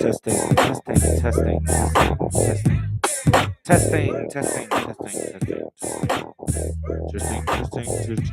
Testing, testing, testing, testing, testing, testing, testing, testing, testing, testing, testing,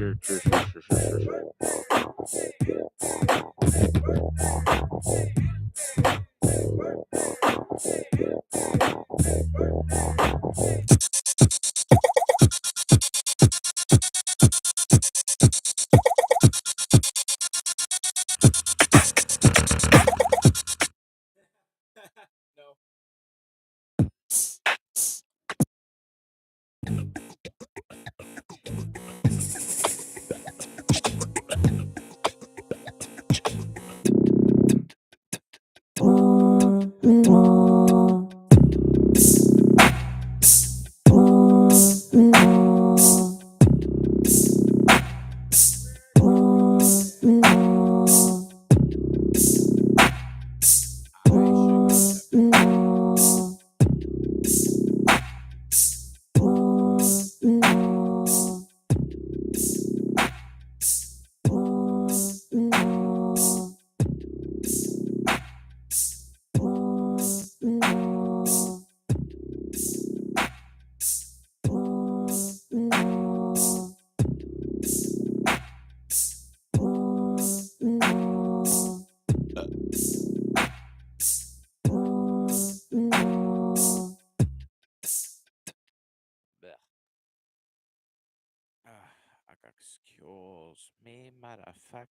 matter of fact,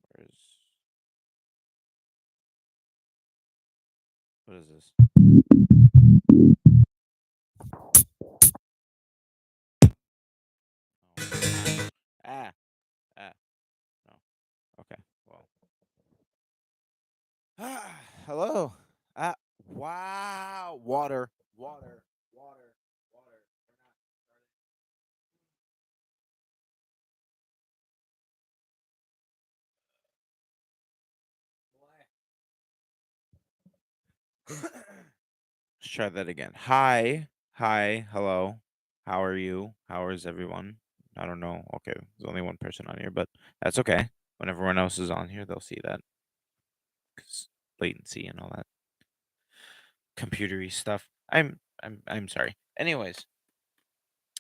where's what is this? Oh. Ah, ah, no. Okay, well. Ah, hello. Ah, wow. Water, water, water, water. We're not. Let's try that again. Hi, hi, hello. How are you? How is everyone? I don't know. Okay, there's only one person on here, but that's okay. When everyone else is on here, they'll see that 'cause latency and all that computery stuff. I'm sorry. Anyways,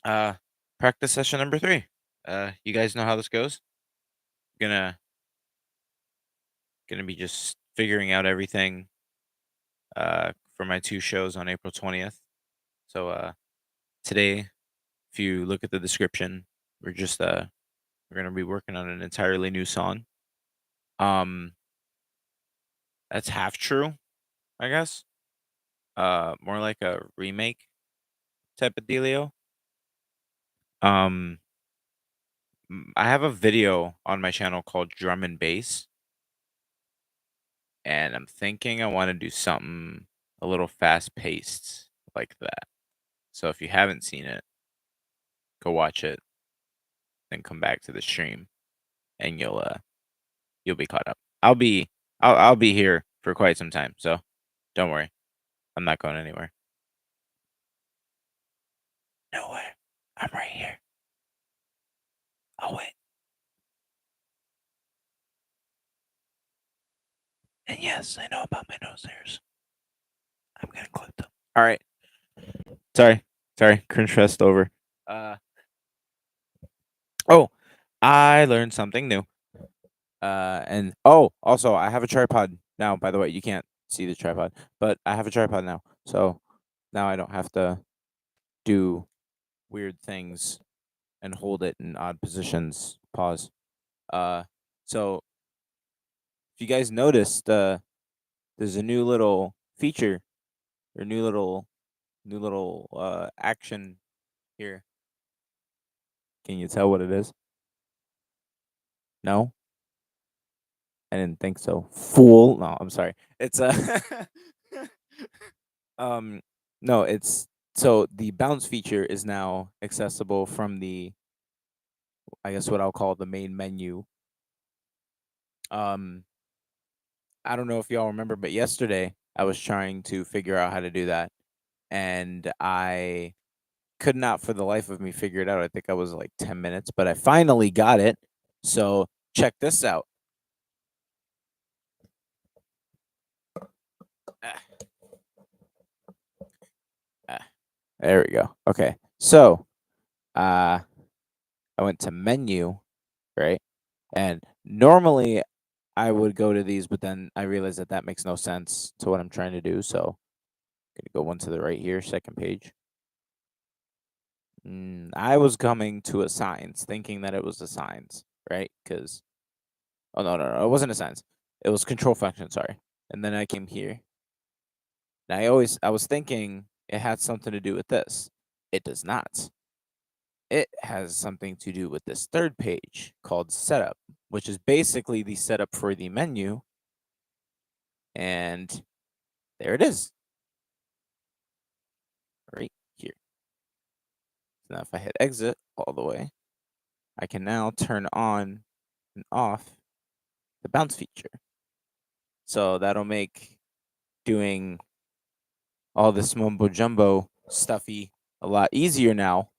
uh, practice session number 3. You guys know how this goes. Gonna gonna be just figuring out everything for my 2 shows on April 20th. So today, if you look at the description, we're gonna be working on an entirely new song. Um, that's half true, I guess. More like a remake type of dealio. Um, I have a video on my channel called Drum and Bass, and I'm thinking I want to do something a little fast paced like that. So if you haven't seen it, go watch it, then come back to the stream, and you'll be caught up. I'll be here for quite some time, so don't worry. I'm not going anywhere. Nowhere. I'm right here. Oh wait. And yes, I know about my nose hairs. I'm gonna clip them. All right. Sorry. Sorry. Cringe fest over. Uh oh, I learned something new. And oh, also I have a tripod now. By the way, you can't see the tripod, but I have a tripod now. So now I don't have to do weird things and hold it in odd positions. Pause. Uh, so if you guys noticed, there's a new little feature or new little action here. Can you tell what it is? No, I didn't think so. Fool. No, I'm sorry. It's um no, it's so the bounce feature is now accessible from the I guess what I'll call the main menu. Um I don't know if y'all remember, but yesterday I was trying to figure out how to do that and I could not for the life of me figure it out. I think I was like 10 minutes, but I finally got it. So check this out. Ah, ah, there we go. Okay. So I went to menu, right? And normally I would go to these, but then I realized that that makes no sense to what I'm trying to do. So I'm gonna go one to the right here, second page. I was coming to a signs, thinking that it was a signs, right? Because oh no, it wasn't a signs. It was control function. Sorry. And then I came here. And I was thinking it had something to do with this. It does not. It has something to do with this third page called setup, which is basically the setup for the menu. And there it is, right here. So now if I hit exit all the way, I can now turn on and off the bounce feature. So that'll make doing all this mumbo jumbo stuffy a lot easier now.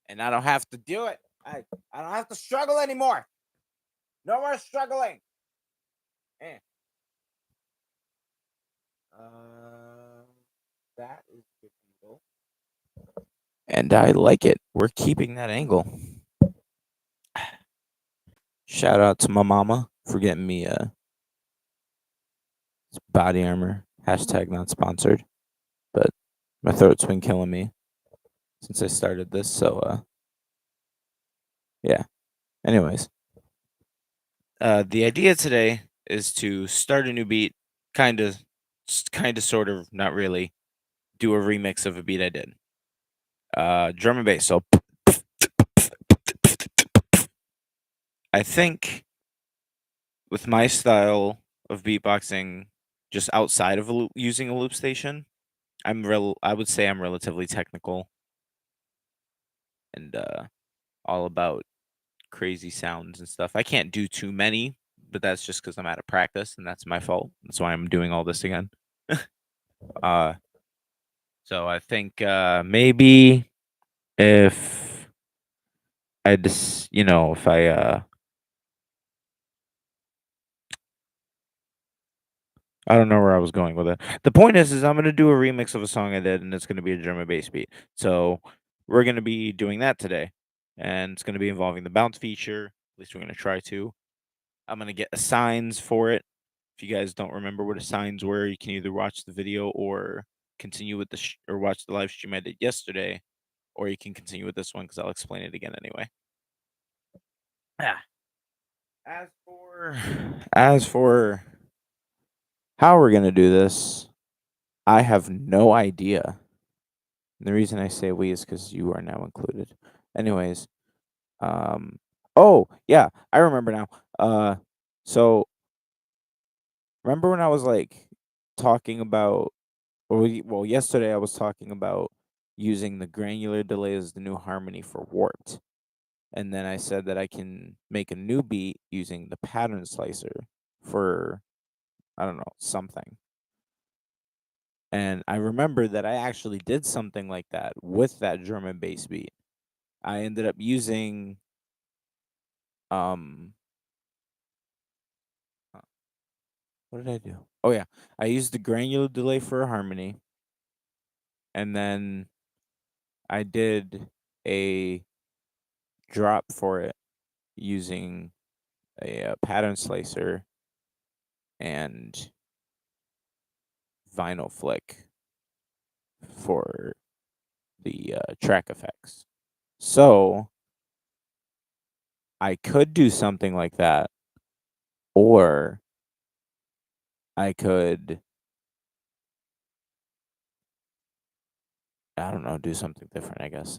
And I don't have to do it. I don't have to struggle anymore. No more struggling. Eh. That is good angle. And I like it. We're keeping that angle. Shout out to my mama for getting me body armor. Hashtag not sponsored. But my throat's been killing me since I started this. So yeah. Anyways. The idea today is to start a new beat, kinda kinda, sort of, not really, do a remix of a beat I did. Drum and bass, so I think with my style of beatboxing, just outside of a loop using a loop station, I would say I'm relatively technical and, all about crazy sounds and stuff. I can't do too many, but that's just because 'cause I'm out of practice, and that's my fault. That's why I'm doing all this again. Uh, so I think, maybe if I just if I don't know where I was going with it. The point is I'm gonna do a remix of a song I did, and it's gonna be a drum and bass beat. So, we're gonna be doing that today, and it's gonna be involving the bounce feature, at least we're gonna try to. I'm gonna get assigns for it. If you guys don't remember what assigns were, you can either watch the video or continue with or watch the live stream I did yesterday, or you can continue with this one because I'll explain it again anyway. Yeah. As for as for how we're gonna do this, I have no idea. And the reason I say we is because you are now included. Anyways, um, oh yeah, I remember now. So remember when I was like talking about, well, yesterday I was talking about using the granular delay as the new harmony for warped, and then I said that I can make a new beat using the pattern slicer for I don't know something. And I remember that I actually did something like that with that drum and bass beat. I ended up using um uh, what did I do? Oh yeah, I used the granular delay for a harmony, and then I did a drop for it using a pattern slicer and vinyl flick for the track effects. So I could do something like that, or I could, I don't know, do something different. I guess.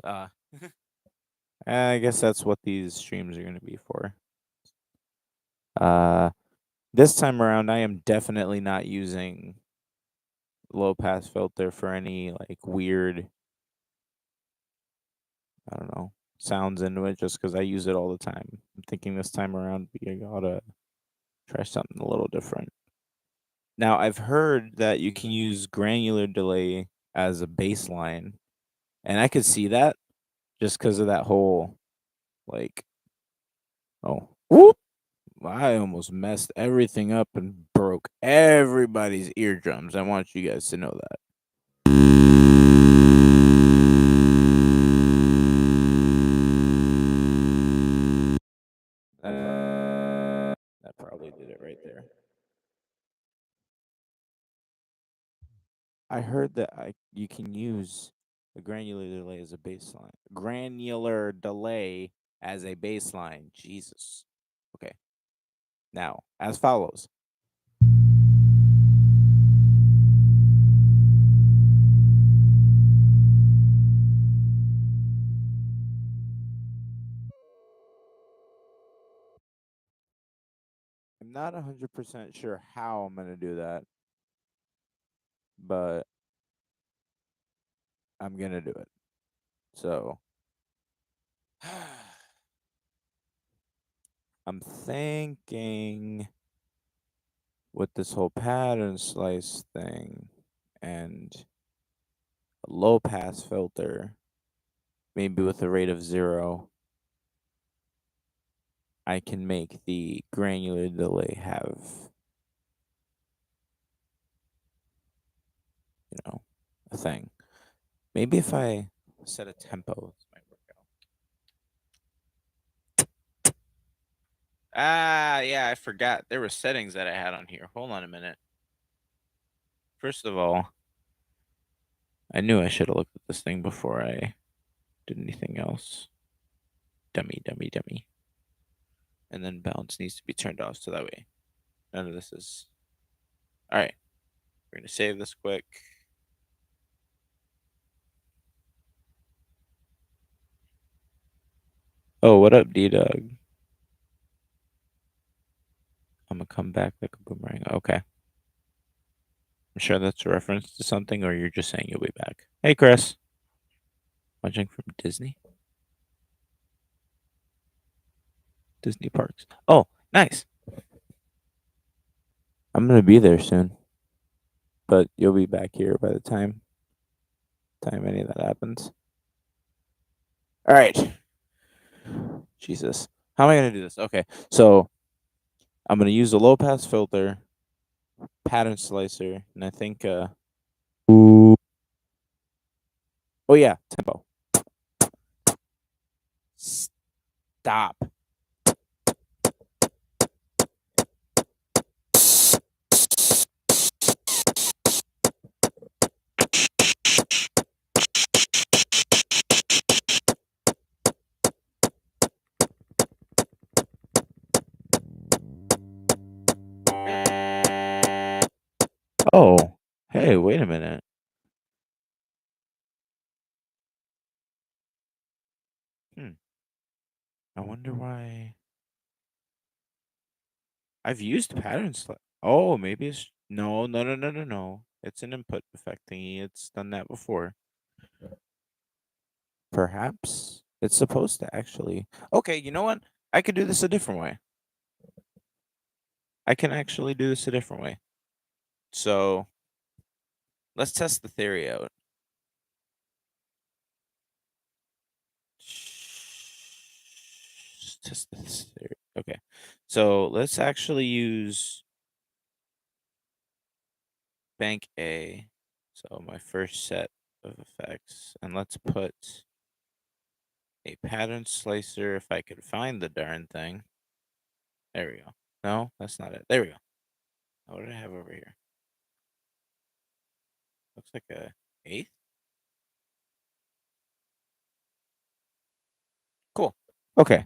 I guess that's what these streams are going to be for. Uh, this time around, I am definitely not using low pass filter for any like weird, I don't know, sounds into it just because I use it all the time. I'm thinking this time around we ought to try something a little different. Now, I've heard that you can use granular delay as a baseline, and I could see that just because of that whole like, oh, whoop! I almost messed everything up and broke everybody's eardrums. I want you guys to know that. That probably did it right there. I heard that you can use a granular delay as a baseline. Granular delay as a baseline. Jesus. Okay. Now, as follows. I'm not 100% sure how I'm going to do that, but I'm going to do it. So, I'm thinking with this whole pattern slice thing and a low pass filter, maybe with a rate of 0, I can make the granular delay have, a thing. Maybe if I set a tempo, this might work out. Ah, yeah, I forgot. There were settings that I had on here. Hold on a minute. First of all, I knew I should have looked at this thing before I did anything else. Dummy, dummy, dummy. and then bounce needs to be turned off so that way none of this is. All right, we're gonna save this quick. Oh, what up, D Dog? I'm gonna come back like a boomerang. Okay. I'm sure that's a reference to something, or you're just saying you'll be back. Hey, Chris. Watching from Disney? Disney parks. Oh, nice. I'm gonna be there soon, but you'll be back here by the time any of that happens. All right. Jesus. How am I gonna do this? Okay, so I'm gonna use a low pass filter, pattern slicer, and I think oh yeah, tempo. Stop. Oh, hey, wait a minute. Hmm. I wonder why I've used patterns. Oh, maybe it's no. It's an input effect thingy. It's done that before. Perhaps it's supposed to actually. Okay, you know what? I could do this a different way. I can actually do this a different way. So let's test the theory out. Test this theory. Okay. So let's actually use bank A. So my first set of effects. And let's put a pattern slicer if I could find the darn thing. There we go. No, that's not it. There we go. What did I have over here? Looks like a eighth. Cool. Okay.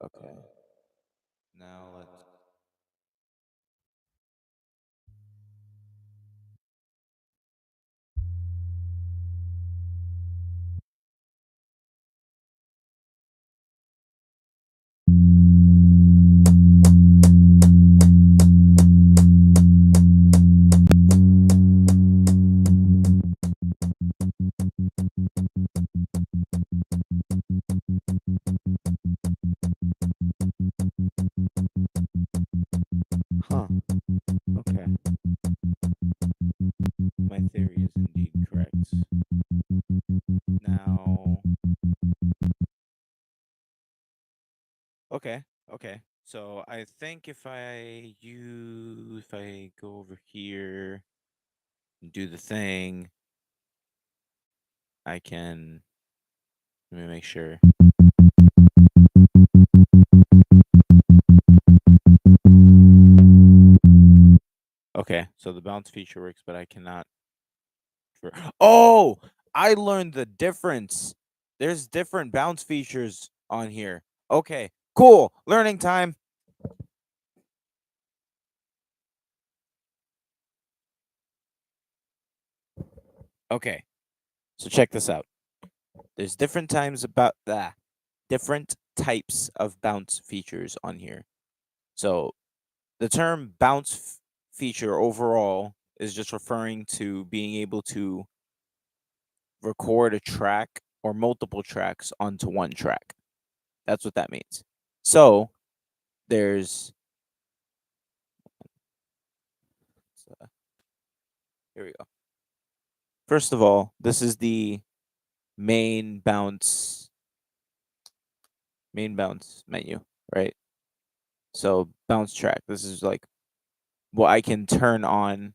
Okay. Now let's. Huh. Okay. My theory is indeed correct. Now. Okay. Okay. So I think if I go over here and do the thing, I can. Let me make sure. Okay, so the bounce feature works, but I cannot. Oh, I learned the difference. There's different bounce features on here. Okay, cool. Learning time. Okay, so check this out. There's different types of bounce features on here. So the term feature overall is just referring to being able to record a track or multiple tracks onto one track. That's what that means. So there's uh, here we go. First of all, this is the main bounce menu, right? So bounce track. This is like what I can turn on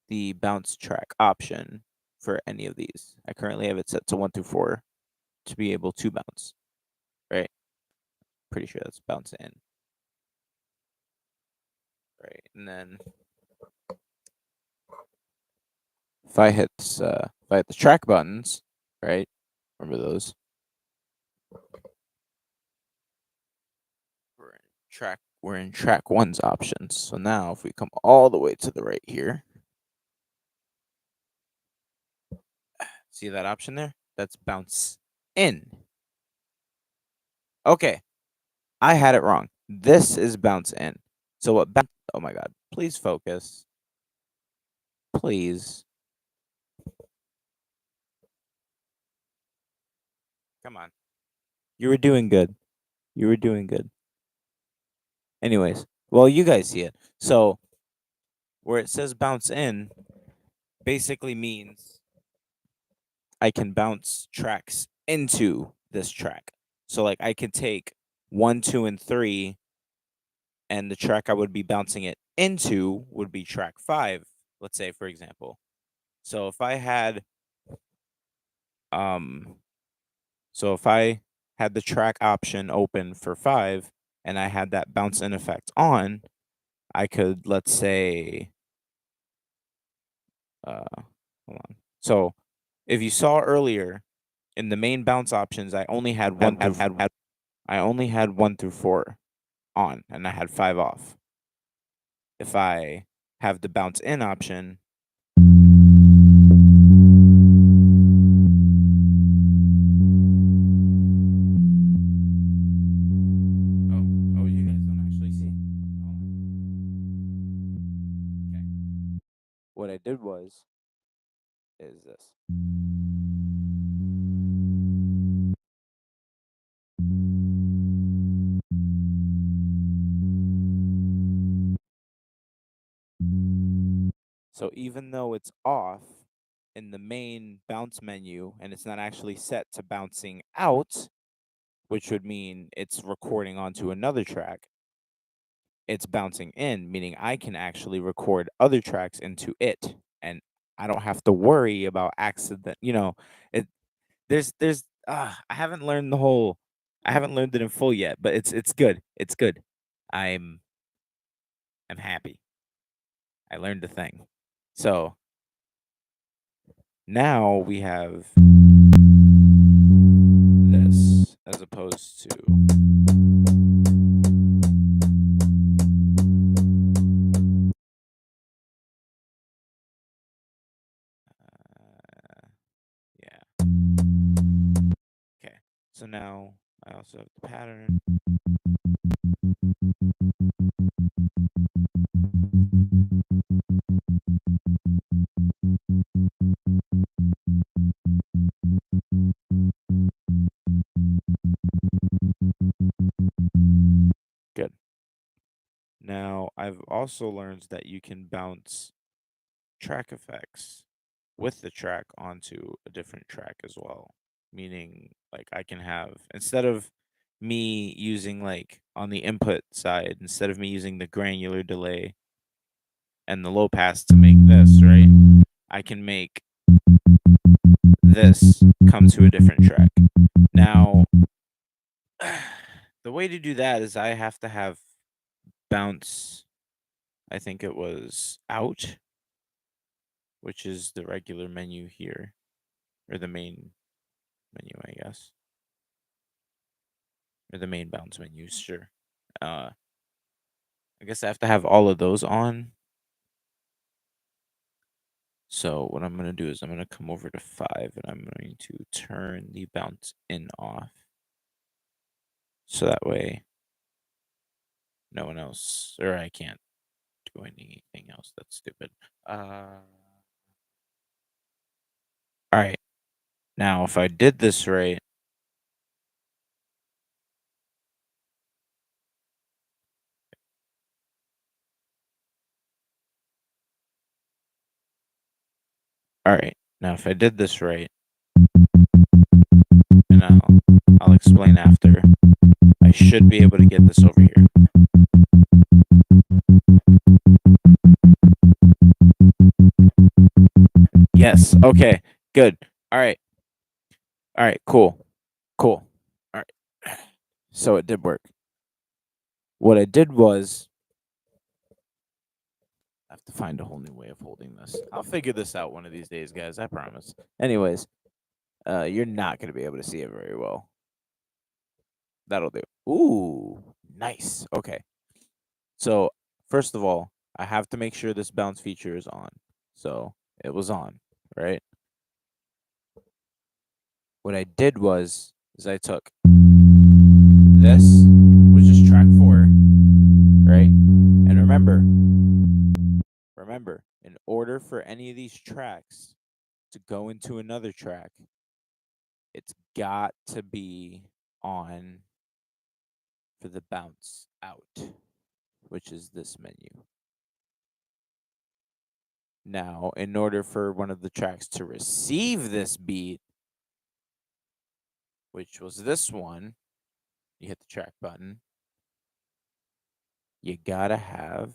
the bounce track option for any of these. I currently have it set to 1 through 4 to be able to bounce, right? Pretty sure that's bounce in, right? And then if I hit the track buttons, right? Remember those? We're in track one's options. So now if we come all the way to the right here, see that option there? That's bounce in. Okay, I had it wrong. This is bounce in. So what bounce, oh my god, please focus. Please. Come on. You were doing good. You were doing good. Anyways, well, you guys see it. So where it says bounce in basically means I can bounce tracks into this track. So like I can take 1, 2, and 3, and the track I would be bouncing it into would be track 5, let's say for example. So if I had um so if I had the track option open for 5 and I had that bounce in effect on, I could, let's say, hold on. So if you saw earlier in the main bounce options, I only had 1 through 4 on and I had 5 off. If I have the bounce in option, oh, you guys don't actually see. Hold on. Okay. What I did is this. So even though it's off in the main bounce menu and it's not actually set to bouncing out, which would mean it's recording onto another track, it's bouncing in, meaning I can actually record other tracks into it and I don't have to worry about accident, it I haven't learned I haven't learned it in full yet, but it's good. It's good. I'm I'm happy. I learned the thing. So now we have this as opposed to yeah. Okay. So now I also have the pattern. Good. Now I've also learned that you can bounce track effects with the track onto a different track as well. Meaning, like, I can have, instead of me using, like, on the input side, instead of me using the granular delay and the low pass to make this, right? I can make this come to a different track. Now, the way to do that is I have to have bounce, I think it was out, which is the regular menu here, or the main menu, I guess, or the main bounce menus, sure. Uh, I guess I have to have all of those on. So what I'm going to do is I'm going to come over to 5 and I'm going to turn the bounce in off. So that way no one else, or I can't do anything else that's stupid. All right. Now if I did this right, all right. Now if I did this right, and I'll explain after, I should be able to get this over here. Yes. Okay. Good. All right. All right. Cool. Cool. All right. So it did work. What I did was I have to find a whole new way of holding this. I'll figure this out one of these days, guys. I promise. Anyways, you're not gonna be able to see it very well. That'll do. Ooh, nice. Okay. So first of all, I have to make sure this bounce feature is on. So it was on, right? What I did was is I took this, was just track 4, right? And remember, in order for any of these tracks to go into another track, it's got to be on for the bounce out, which is this menu. Now, in order for one of the tracks to receive this beat, which was this one, you hit the track button. You gotta have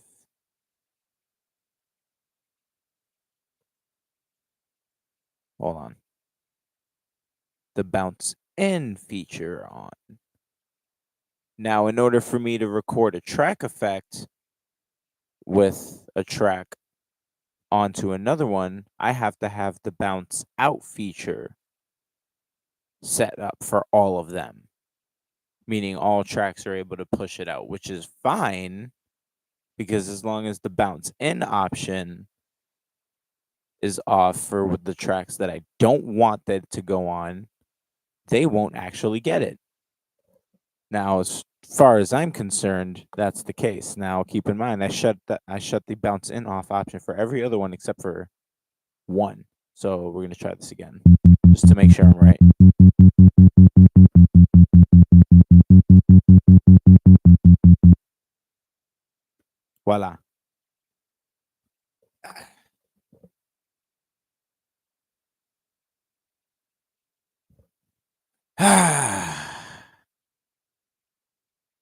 hold on. The bounce in feature on. Now, in order for me to record a track effect with a track onto another one, I have to have the bounce out feature set up for all of them, meaning all tracks are able to push it out, which is fine because as long as the bounce in option is off for the tracks that I don't want that to go on, they won't actually get it. Now, as far as I'm concerned, that's the case. Now, keep in mind, I shut the bounce in off option for every other one except for one. So we're gonna try this again, just to make sure I'm right. Voila.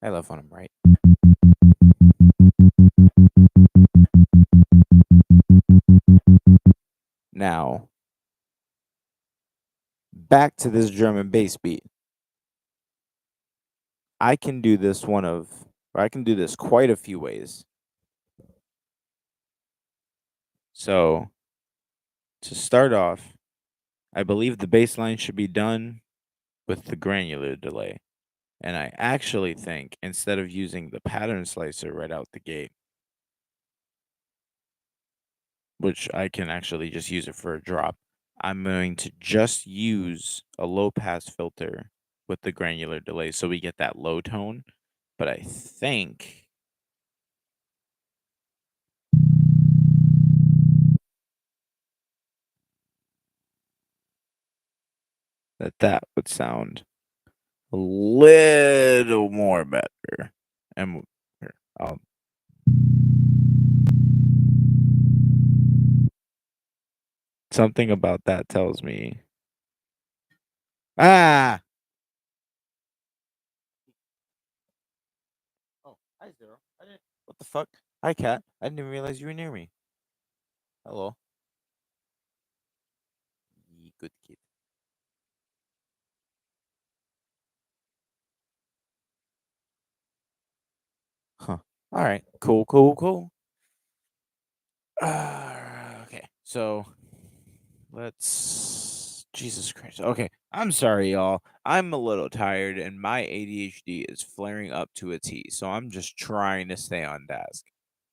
I love when I'm right. Now, back to this drum and bass beat. I can do this or I can do this quite a few ways. So, to start off, I believe the bass line should be done with the granular delay. And I actually think instead of using the pattern slicer right out the gate, which I can actually just use it for a drop, I'm going to just use a low pass filter with the granular delay so we get that low tone. But I think that would sound a little more better. And here, something about that tells me, ah, oh, hi Zero. I didn't. What the fuck? Hi Cat. I didn't even realize you were near me. Hello. Good kid. Huh. All right. Cool. Cool. Cool. Okay. So let's. Jesus Christ. Okay. I'm sorry, y'all. I'm a little tired and my ADHD is flaring up to a T. So I'm just trying to stay on task.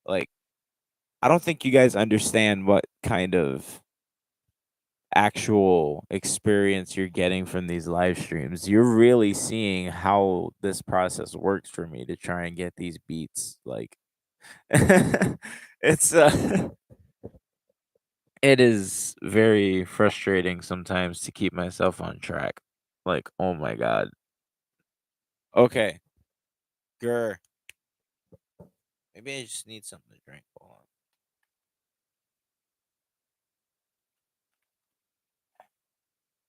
Like, I don't think you guys understand what kind of actual experience you're getting from these live streams. You're really seeing how this process works for me to try and get these beats. Like, it's it is very frustrating sometimes to keep myself on track. Like, oh my god. Okay, grr. Maybe I just need something to drink. Hold on.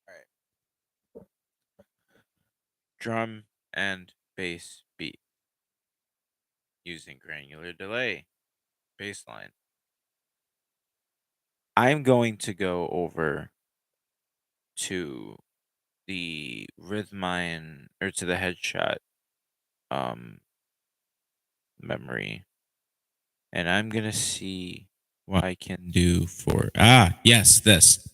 All right. Drum and bass beat using granular delay. Bass line. I'm going to go over to the Rhythmine or to the headshot um memory, and I'm gonna see what I can do for yes, this.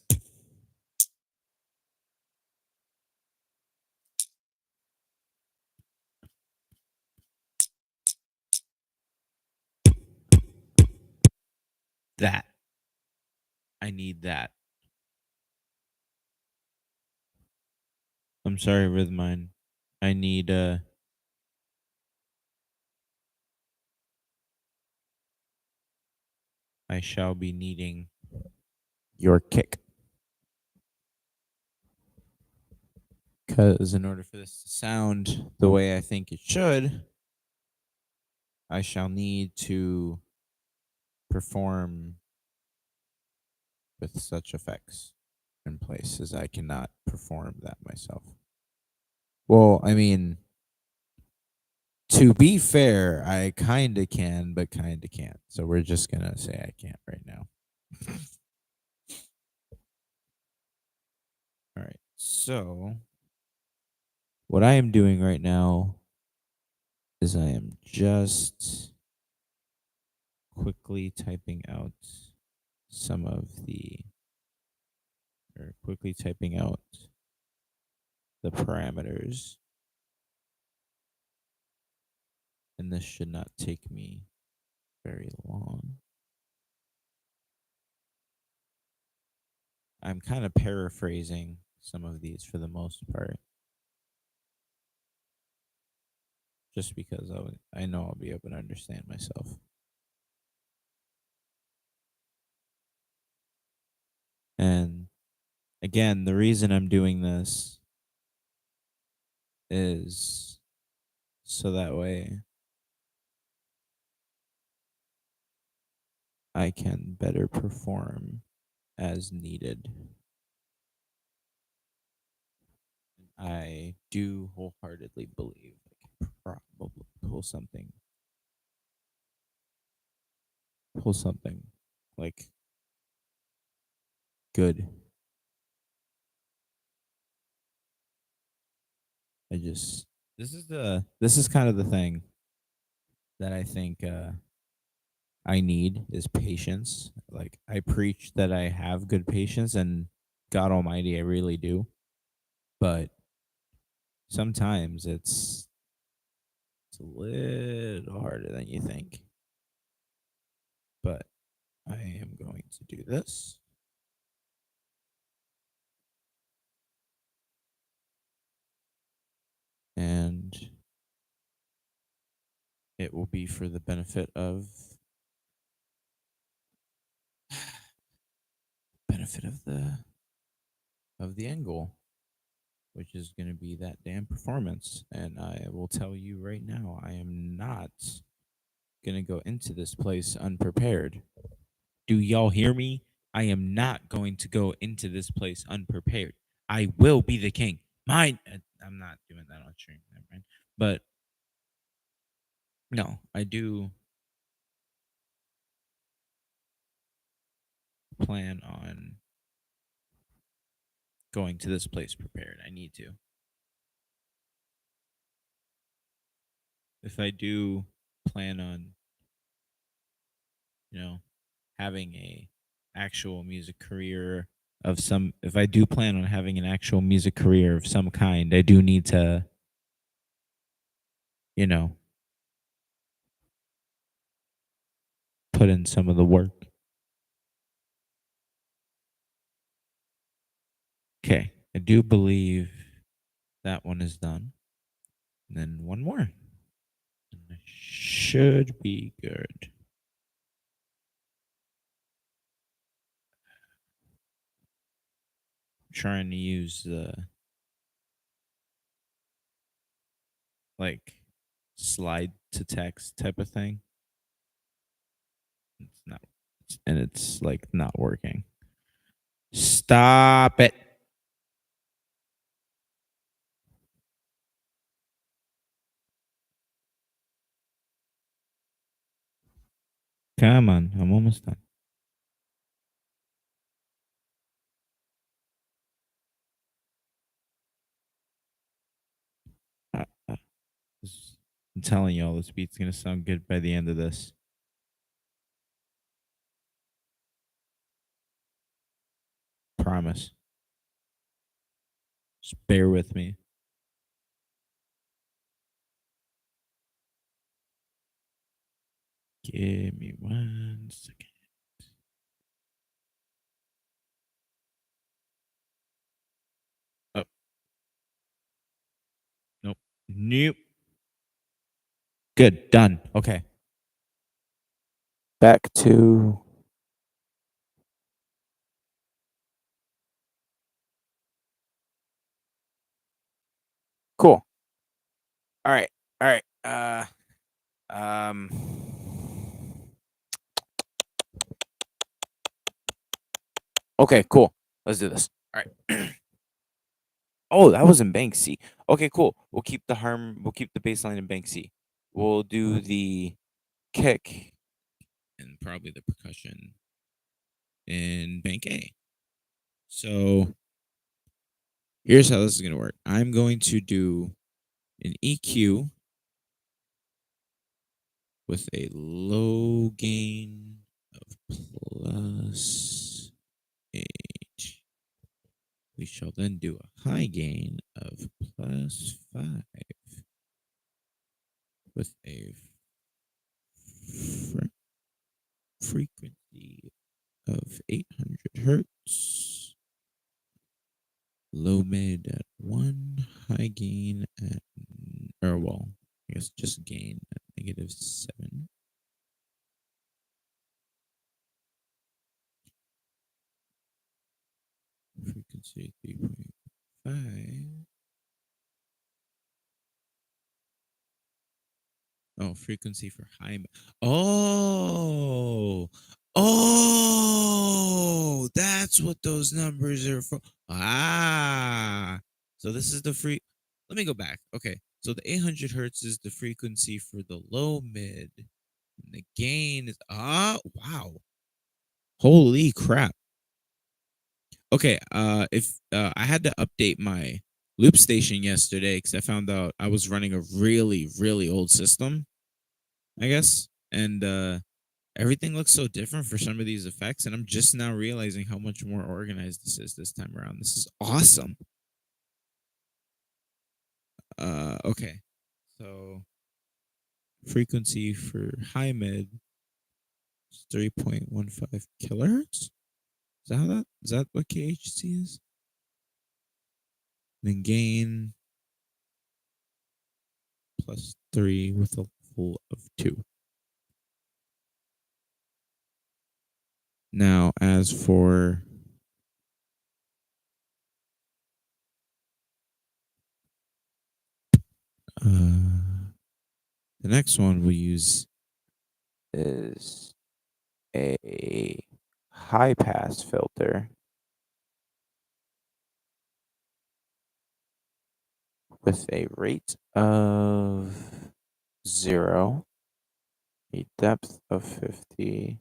That. I need that. I'm sorry, Rhythmine. I need I shall be needing your kick. Because in order for this to sound the way I think it should, I shall need to perform with such effects in place as I cannot perform that myself. Well, I mean, to be fair, I kind of can, but kind of can't. So we're just going to say I can't right now. All right. So what I am doing right now is I am just quickly typing out some of the, or quickly typing out the parameters. And this should not take me very long. I'm kind of paraphrasing some of these for the most part, just because I know I'll be able to understand myself. And again, the reason I'm doing this is so that way I can better perform as needed. I do wholeheartedly believe I can probably pull something like good. I just this is kind of the thing that I think I need is patience. Like I preach that I have good patience, and God Almighty, I really do. But sometimes it's a little harder than you think. But I am going to do this. And it will be for the benefit of the end goal, which is going to be that damn performance. And I will tell you right now, I am not going to go into this place unprepared. Do y'all hear me? I am not going to go into this place unprepared. I will be the king. Mine. I'm not doing that on stream. Never mind. But no, I do plan on going to this place prepared. I need to. If I do plan on, you know, having a actual music career of some, if I do plan on having an actual music career of some kind, I do need to, you know, put in some of the work. Okay, I do believe that one is done. And then one more. And it should be good. I'm trying to use the like slide to text type of thing. It's not, and it's like not working. Stop it. Come on, I'm almost done. I'm telling y'all, this beat's gonna sound good by the end of this. Promise. Just bear with me. Give me 1 second. Oh, nope. Nope. Good. Done. Okay. Back to cool. All right. All right. Um. Okay. Cool. Let's do this. All right. Oh, that was in Bank C. Okay. Cool. We'll keep the harm. We'll keep the baseline in Bank C. We'll do the kick and probably the percussion in Bank A. So here's how this is gonna work. I'm going to do an EQ with a low gain of plus 8. We shall then do a high gain of plus 5 with a frequency of 800 hertz, low mid at 1, high gain at, or well, I guess just gain at -7. Frequency 3.5. Oh, frequency for high. Oh, oh, that's what those numbers are for. Ah, so this is the free. Let me go back. Okay, so the 800 hertz is the frequency for the low mid, and the gain is wow, holy crap. Okay, if I had to update my loop station yesterday because I found out I was running a really really old system, I guess, and everything looks so different for some of these effects, and I'm just now realizing how much more organized this is this time around. This is awesome. Okay, so frequency for high mid is 3.15 kilohertz. Is that how that? Is that what KHC is? Then gain +3 with a level of 2. Now, as for the next one we use is a high pass filter with a rate of 0, a depth of 50,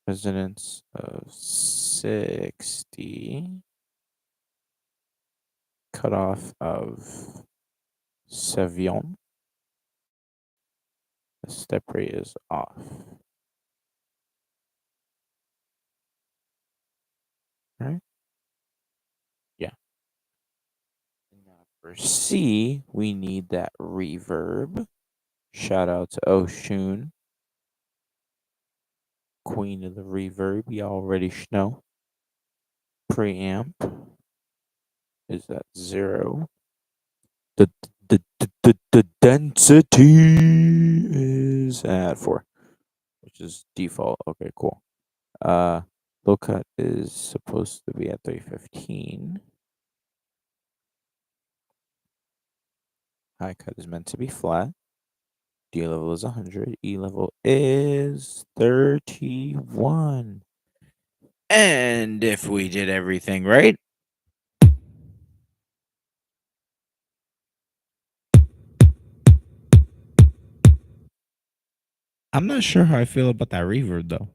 resonance of 60, cutoff of 7. The step rate is off. Right? Yeah. Now for C, we need that reverb. Shout out to Oshun, queen of the reverb. You already know. Preamp is at 0. The density is at 4, which is default. Okay, cool. Low cut is supposed to be at 315. High cut is meant to be flat. D level is 100. E level is 31. And if we did everything right, I'm not sure how I feel about that reverb though.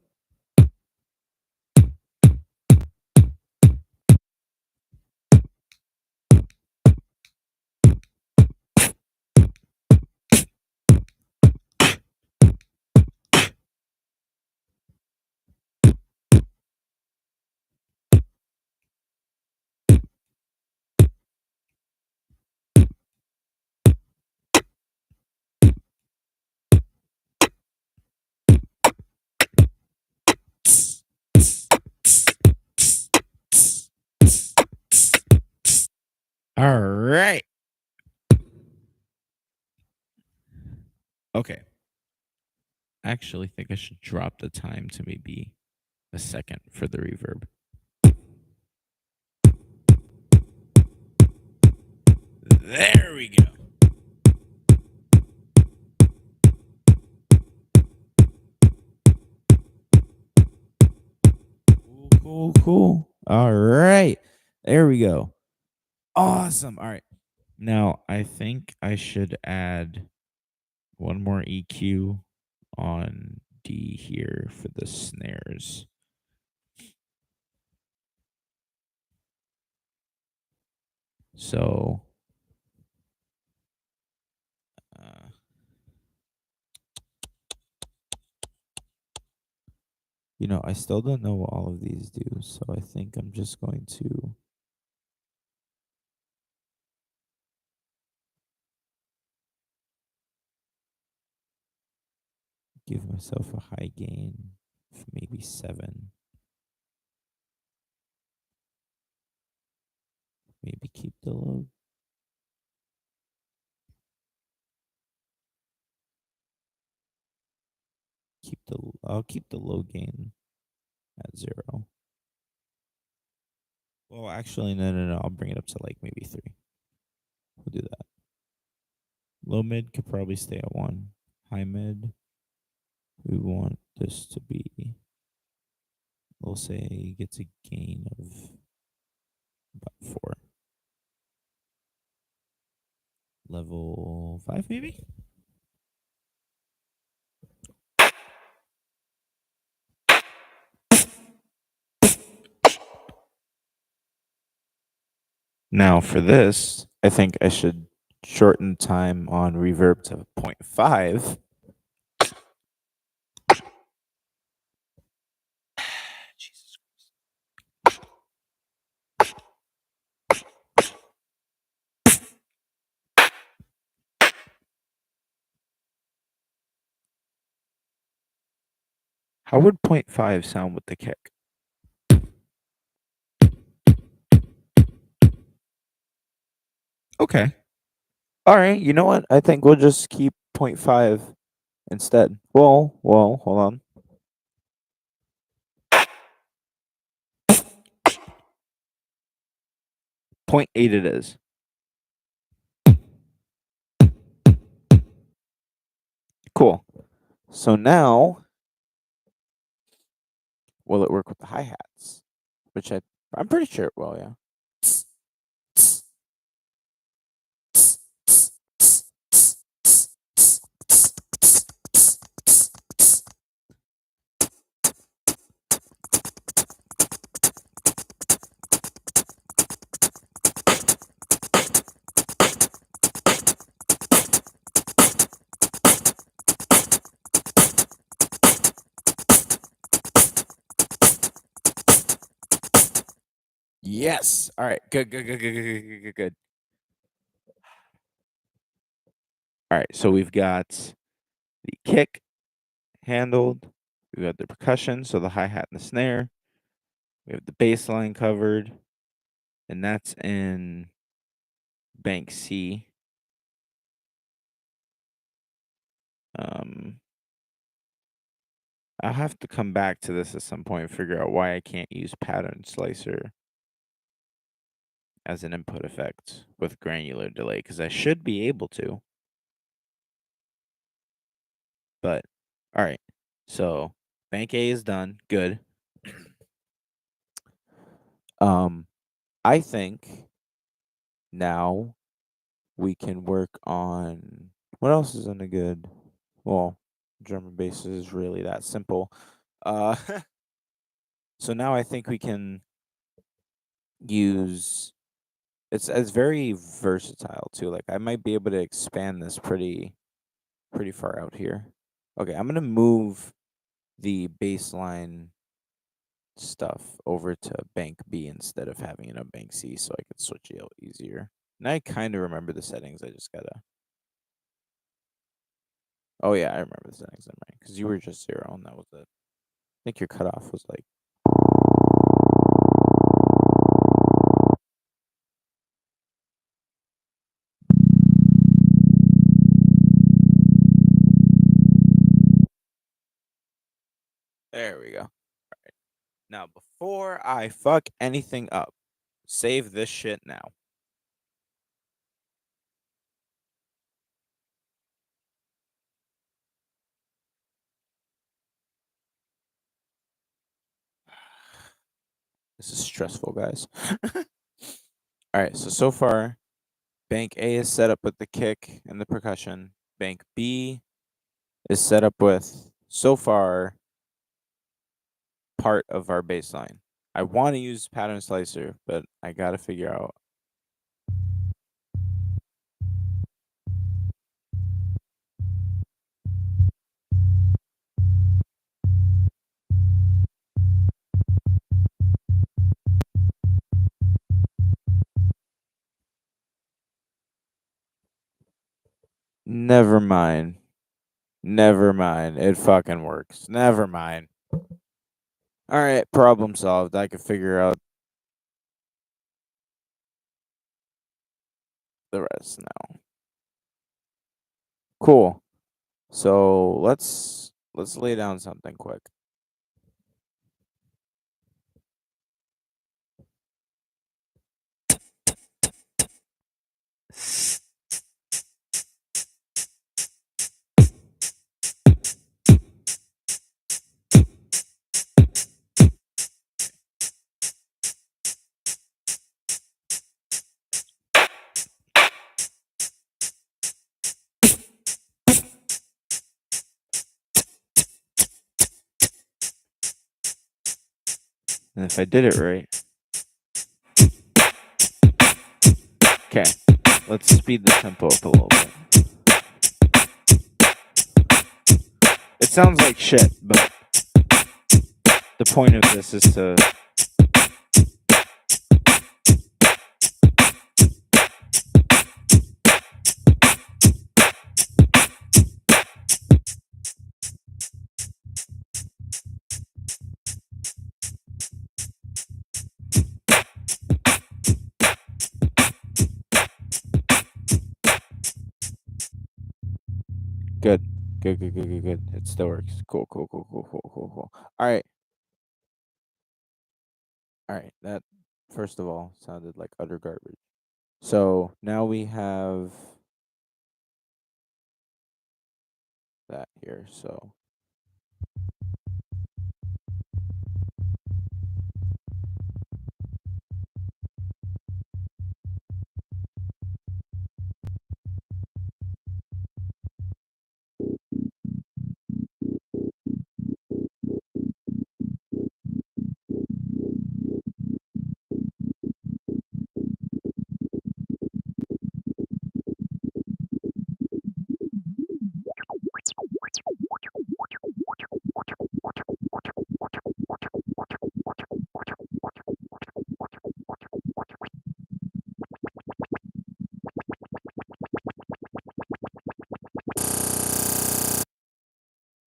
All right. Okay. I actually think I should drop the time to maybe a second for the reverb. There we go. Cool, cool, cool. All right. There we go. Awesome. All right. Now, I think I should add one more EQ on D here for the snares. So, uh, I still don't know what all of these do. So I think I'm just going to give myself a high gain of maybe 7. Maybe keep the low. I'll keep the low gain at 0. Well, actually, no. I'll bring it up to like maybe 3. We'll do that. Low mid could probably stay at 1. High mid, we want this to be, we'll say, gets a gain of about 4. Level 5, maybe? Now, for this, I think I should shorten time on reverb to 0.5. Jesus. How would 0.5 sound with the kick? Okay. All right. You know what? I think we'll just keep 0.5 instead. Well, hold on. 0.8 it is. Cool. So now, will it work with the hi-hats? Which I'm pretty sure it will, yeah. Yes. All right. Good. All right. So we've got the kick handled. We've got the percussion, so the hi-hat and the snare. We have the bass line covered, and that's in bank C. Um, I'll have to come back to this at some point and figure out why I can't use pattern slicer as an input effect with granular delay, because I should be able to. But all right. So bank A is done. Good. Um, I think now we can work on what else is in a good, well, drum and bass is really that simple. Uh so now I think we can use, it's very versatile too. Like I might be able to expand this pretty far out here. Okay, I'm gonna move the baseline stuff over to bank B instead of having it on bank C so I could switch it out easier. And I kind of remember the settings. I just gotta. Oh yeah, I remember the settings in mine because you were just 0 and that was it. I think your cutoff was like. There we go. Now, before I fuck anything up, save this shit now. This is stressful, guys. All right, so far, Bank A is set up with the kick and the percussion. Bank B is set up with, so far, part of our bass line. I want to use pattern slicer, but I got to figure out. Never mind. Never mind. It fucking works. Never mind. All right, problem solved. I can figure out the rest now. Cool. So let's lay down something quick. And if I did it right. Okay. Let's speed the tempo up a little bit. It sounds like shit, but the point of this is to good. Good. It still works. Cool. All right. That first of all sounded like utter garbage. So now we have that here. So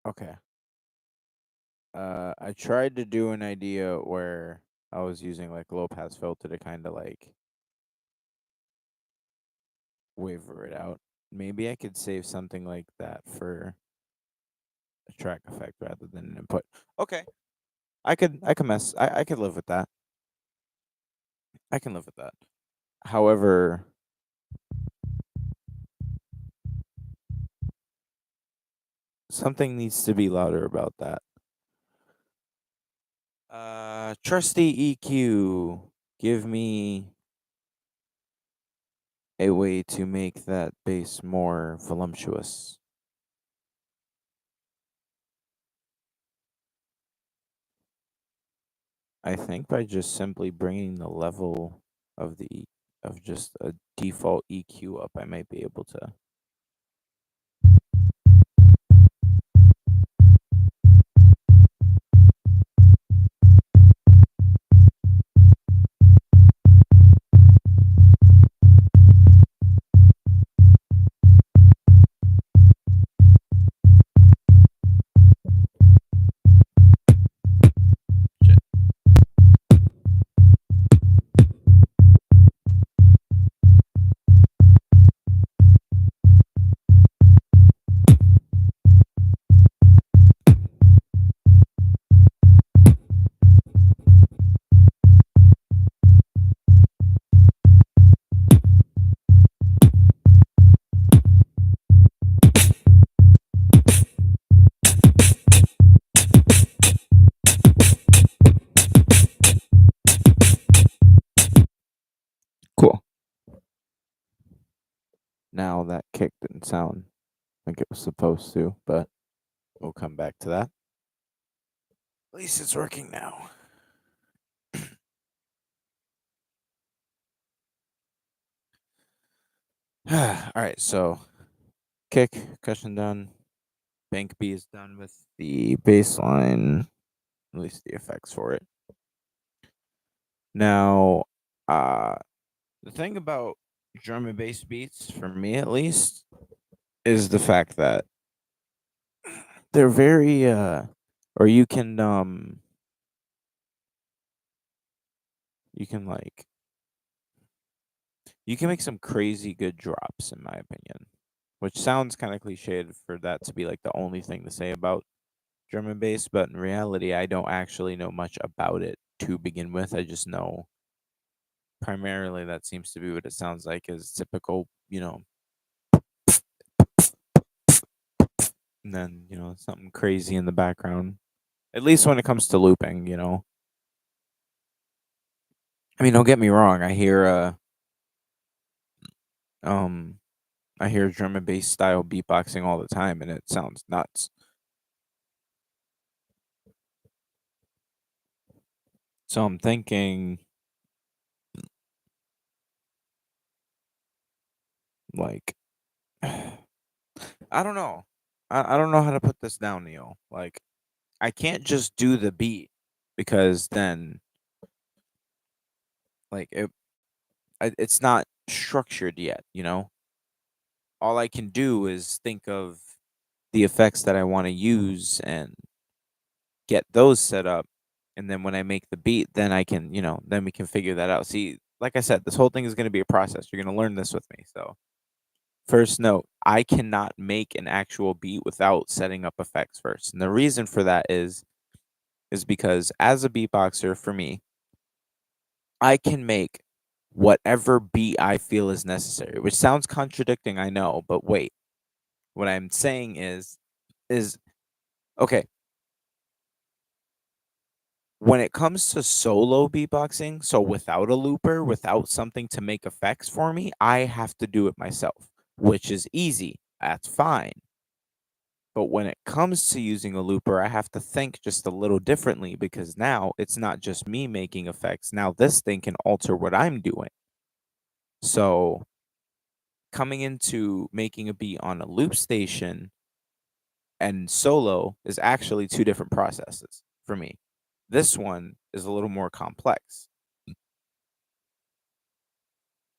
okay. I tried to do an idea where I was using like low pass filter to kind of like waver it out. Maybe I could save something like that for a track effect rather than an input. Okay. I could live with that. I can live with that. However, something needs to be louder about that. Trusty EQ, give me a way to make that bass more voluptuous. I think by just simply bringing the level of of just a default EQ up, I might be able to. Shit. Now that kick didn't sound like it was supposed to, but we'll come back to that. At least it's working now. All right, so kick, cushion done. Bank B is done with the baseline, at least the effects for it. Now, uh, the thing about drum and bass beats, for me at least, is the fact that they're very, or you can like, you can make some crazy good drops, in my opinion, which sounds kind of cliched for that to be like the only thing to say about drum and bass, but in reality, I don't actually know much about it to begin with. I just know primarily that seems to be what it sounds like is typical, and then, something crazy in the background. At least when it comes to looping. I mean, don't get me wrong, um I hear drum and bass style beatboxing all the time and it sounds nuts. So I'm thinking like I don't know. I don't know how to put this down, Neil. Like I can't just do the beat because then like it's not structured yet. All I can do is think of the effects that I want to use and get those set up. And then when I make the beat, then then we can figure that out. See, like I said, this whole thing is going to be a process. You're going to learn this with me. So, first note, I cannot make an actual beat without setting up effects first. And the reason for that is because as a beatboxer for me, I can make whatever beat I feel is necessary, which sounds contradicting, I know, but wait. What I'm saying is okay, when it comes to solo beatboxing, so without a looper, without something to make effects for me, I have to do it myself, which is easy. That's fine. But when it comes to using a looper, I have to think just a little differently because now it's not just me making effects. Now this thing can alter what I'm doing. So coming into making a beat on a loop station and solo is actually two different processes for me. This one is a little more complex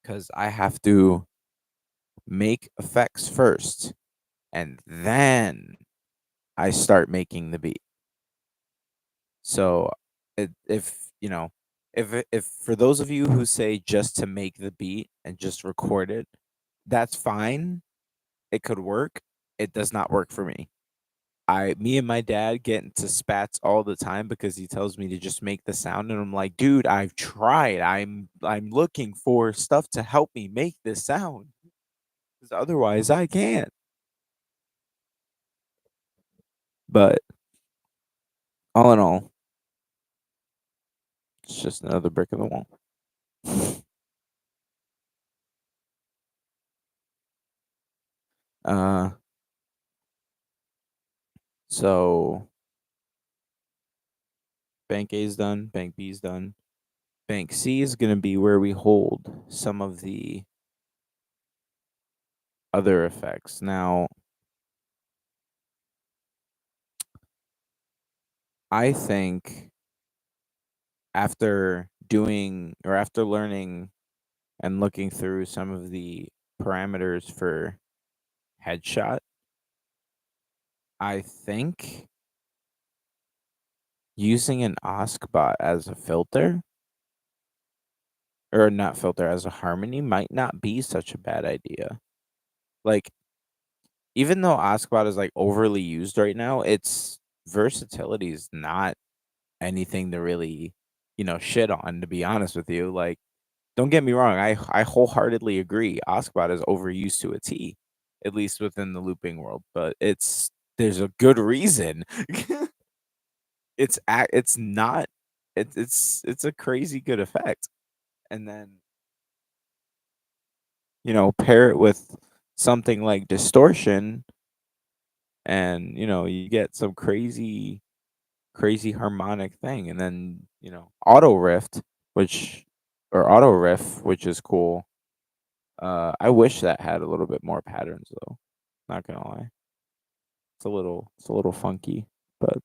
because I have to make effects first and then I start making the beat. So if for those of you who say just to make the beat and just record it, that's fine. It could work. It does not work for me. Me and my dad get into spats all the time because he tells me to just make the sound and I'm like, "Dude, I've tried. I'm looking for stuff to help me make this sound because otherwise I can't." But all in all, it's just another brick in the wall. Uh so bank A is done, bank B is done. Bank C is going to be where we hold some of the other effects. Now, I think after doing or after learning and looking through some of the parameters for headshot, I think using an bot as a filter or not filter as a harmony might not be such a bad idea. Like even though bot is like overly used right now, its versatility is not anything to really, shit on, to be honest with you. Like, don't get me wrong, I wholeheartedly agree. Oskbot is overused to a T, at least within the looping world, but there's a good reason. It's not it's a crazy good effect. And then, pair it with something like distortion, and you get some crazy harmonic thing, and then auto riff, which is cool. I wish that had a little bit more patterns though. Not gonna lie, it's a little funky, but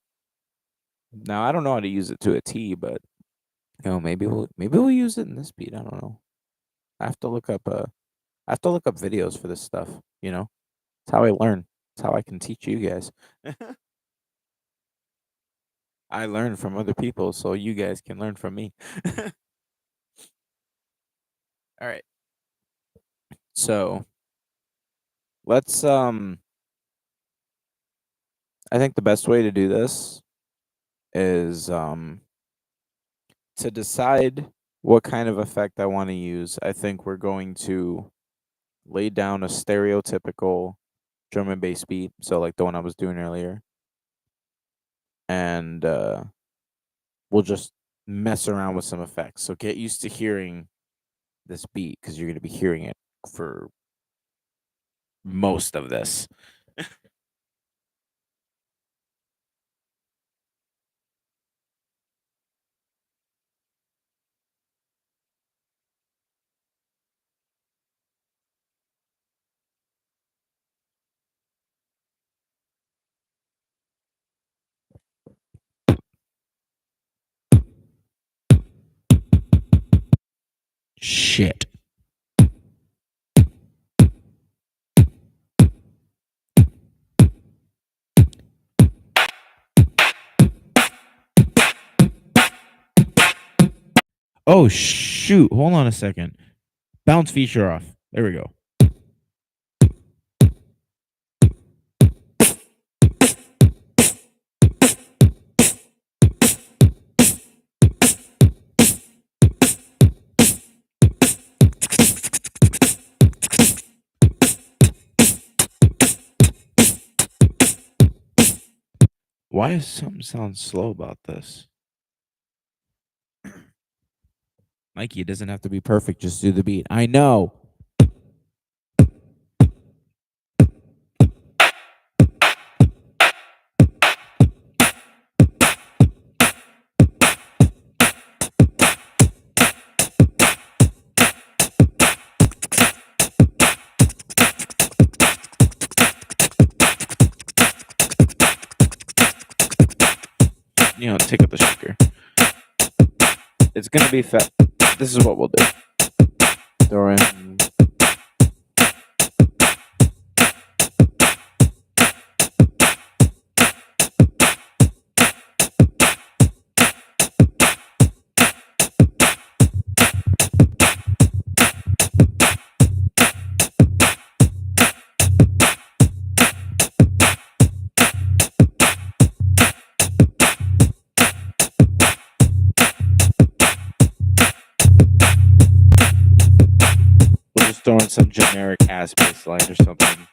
now I don't know how to use it to a T. But maybe we'll use it in this beat. I don't know. I have to look up videos for this stuff. It's how I learn. It's how I can teach you guys. I learn from other people, so you guys can learn from me. All right. So let's. I think the best way to do this is to decide what kind of effect I want to use. I think we're going to lay down a stereotypical drum and bass beat, so like the one I was doing earlier, and we'll just mess around with some effects. So get used to hearing this beat because you're going to be hearing it for most of this. Shit. Oh shoot! Hold on a second. Bounce feature off. There we go. Why does something sound slow about this? Mikey, it doesn't have to be perfect. Just do the beat. I know. Take up the shaker. It's gonna be fat. This is what we'll do. Throw in. We'll just throw in some generic ass bass line or something.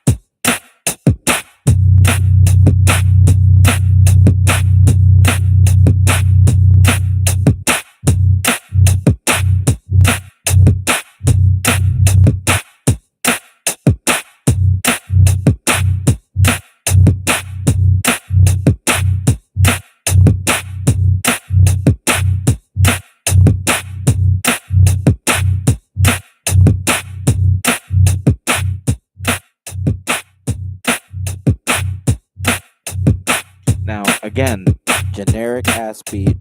Now, again, generic ass beat,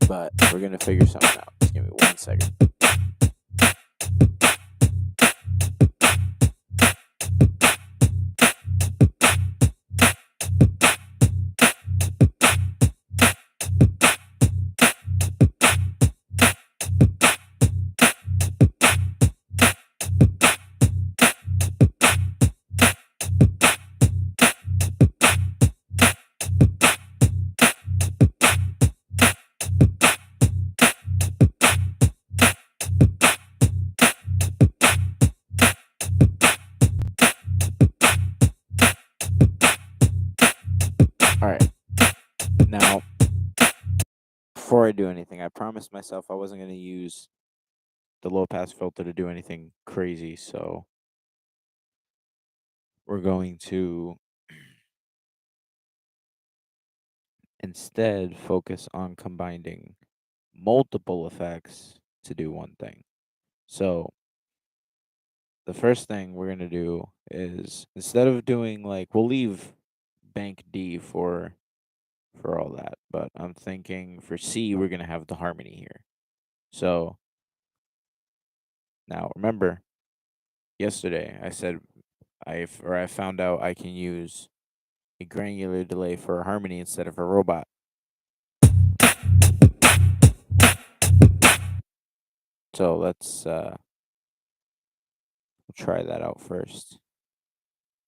but we're gonna figure something out. Just give me 1 second. All right. Now, before I do anything, I promised myself I wasn't gonna use the low pass filter to do anything crazy. So we're going to instead focus on combining multiple effects to do one thing. So the first thing we're gonna do is instead of doing like we'll leave bank D for all that, but I'm thinking for C we're gonna have the harmony here. So now remember yesterday I said I found out I can use a granular delay for a harmony instead of a robot. So let's try that out first.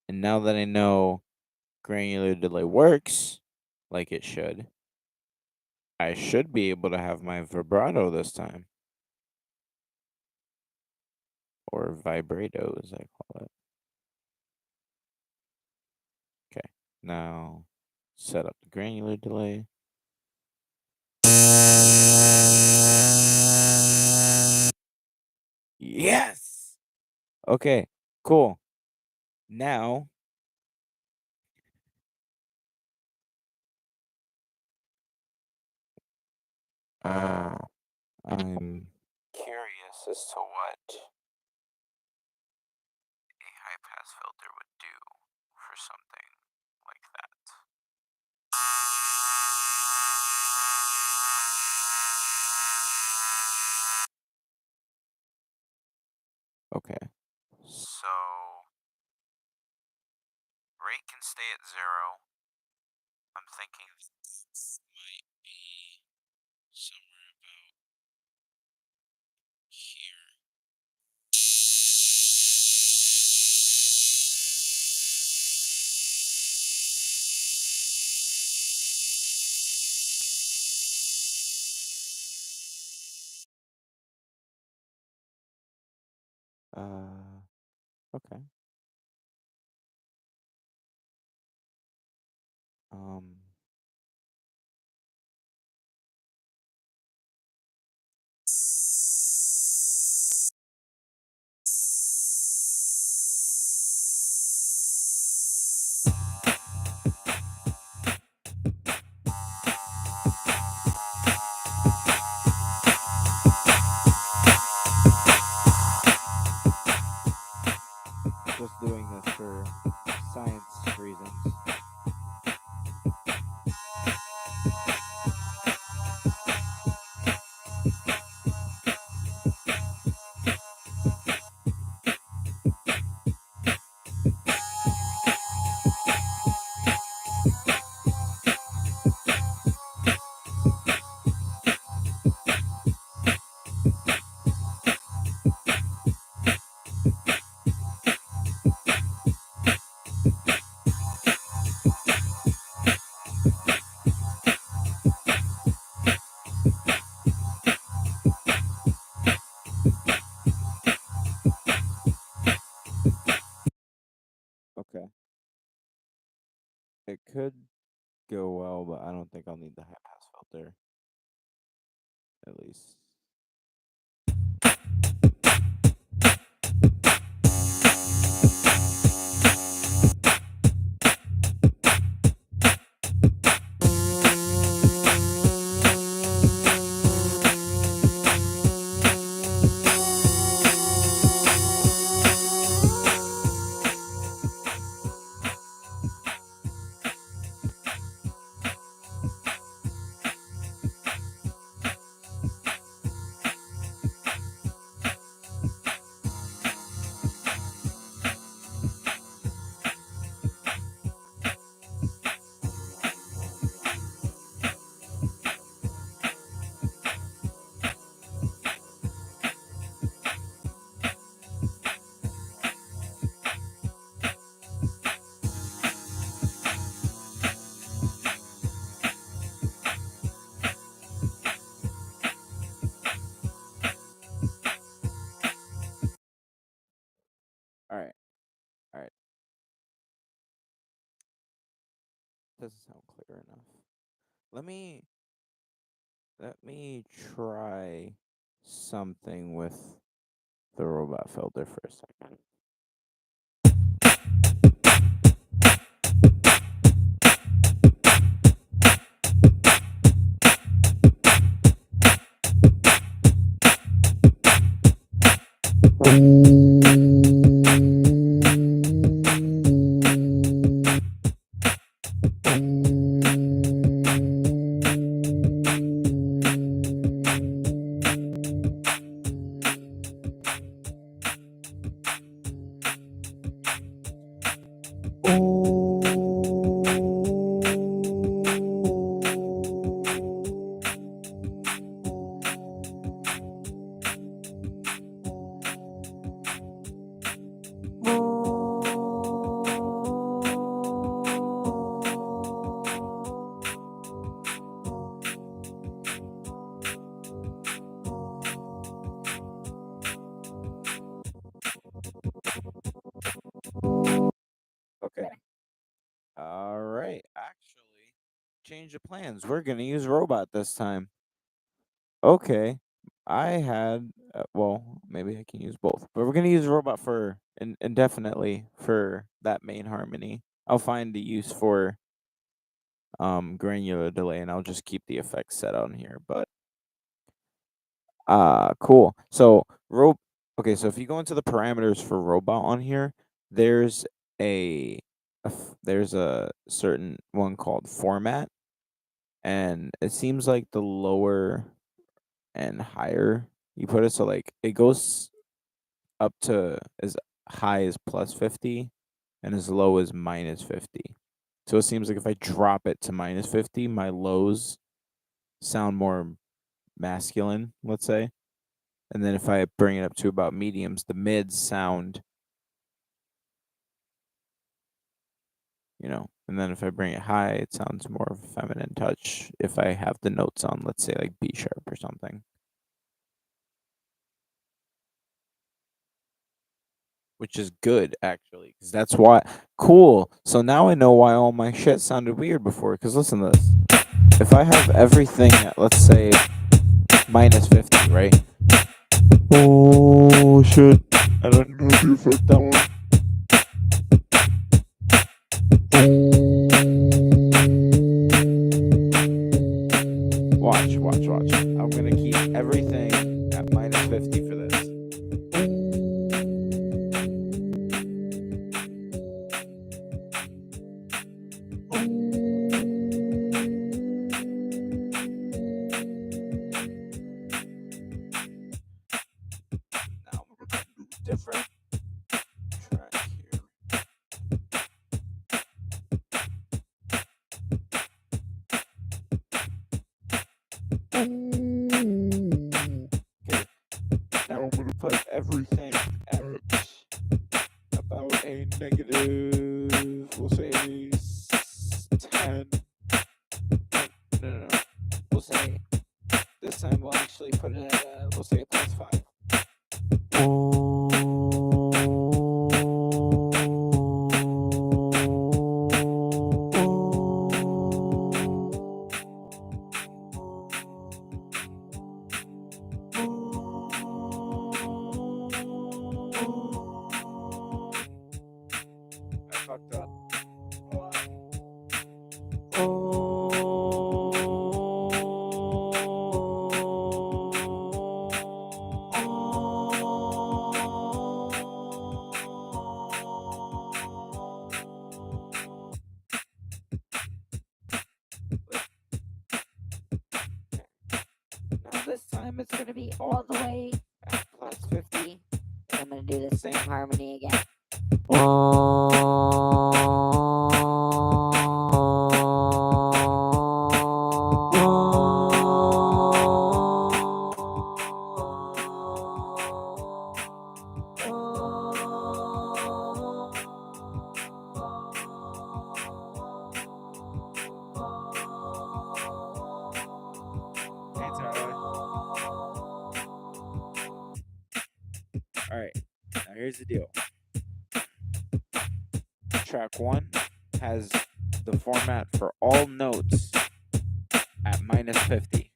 And now that I know granular delay works like it should, I should be able to have my vibrato this time. Or vibrato as I call it. Okay. Now set up the granular delay. Yes. Okay, cool. Now uh I'm curious as to what a high pass filter would do for something like that. Okay. So rate can stay at 0. I'm thinking this might be somewhere about here. Okay. Um, just doing this for science reasons. Okay. It could go well, but I don't think I'll need the high pass filter, at least. All right. All right. Doesn't sound clear enough. Let me let me try something with the robot filter for a second. Okay. All right. Actually, change of plans. We're gonna use robot this time. Okay. I had well, maybe I can use both, but we're gonna use robot for indefinitely for that main harmony. I'll find the use for granular delay, and I'll just keep the effects set on here. But cool. So okay, so if you go into the parameters for robot on here, there's there's a certain one called format, and it seems like the lower and higher you put it, so like it goes up to as high as +50 and as low as -50. So it seems like if I drop it to -50, my lows sound more masculine, let's say. And then if I bring it up to about mediums, the mids sound, and then if I bring it high, it sounds more of a feminine touch if I have the notes on, let's say like B sharp or something. Which is good actually, because that's why. Cool. So now I know why all my shit sounded weird before. Because listen to this. If I have everything at, let's say, -50, right? Oh shit! I don't know if you felt that one. Watch, watch, watch. I'm gonna keep everything at -50 for this. Now we're gonna do different track here. Okay, now I'm gonna put everything at about a negative, we'll say 10. No, no, no. We'll say this time we'll actually put it at, we'll say +5. I fucked up. Now this time it's gonna be all the way at +50. And I'm gonna do the same harmony again. Alright, now here's the deal. Track 1 has the format for all notes at -50.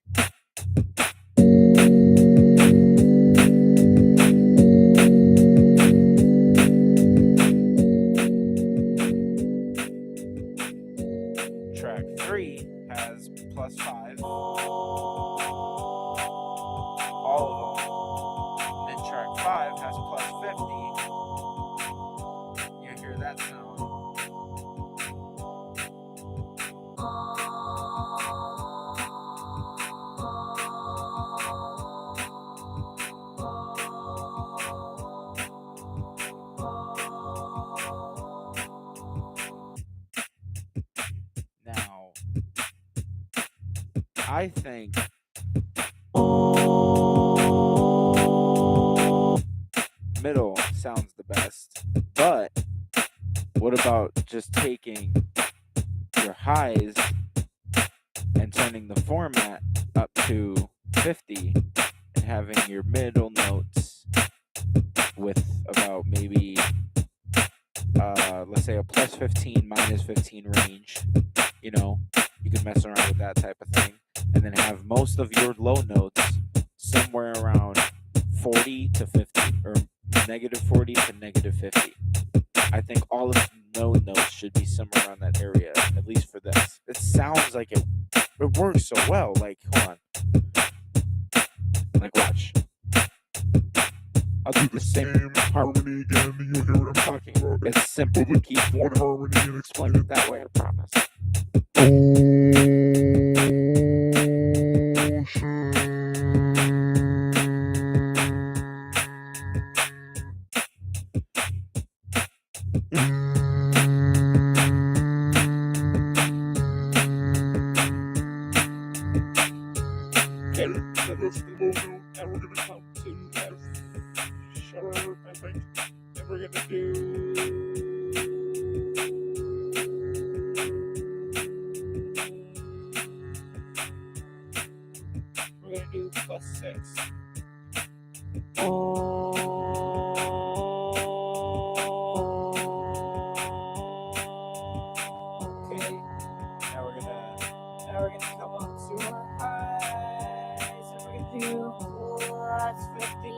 Track 3 has +5. All of them. And track 5 has +5. I think middle sounds the best. But what about just taking your highs and turning the format up to 50 and having your middle notes with about maybe let's say a plus 15 minus 15 range. You know, you can mess around with that type of thing, and then have most of your low notes somewhere around 40 to 50 or negative 40 to negative 50. I think all of the low notes should be somewhere around that area, at least for this. It sounds like it works so well. Like, hold on. Like, watch. I'll do the same harmony again, and you'll hear what I'm talking about. It's simple to keep one harmony and explain it that way, I promise. Okay, so that's the low note. Now we're gonna come to F sharp, I think. And we're gonna do plus 6. Okay. Now we're gonna come up to our highs, and we're gonna do plus 50.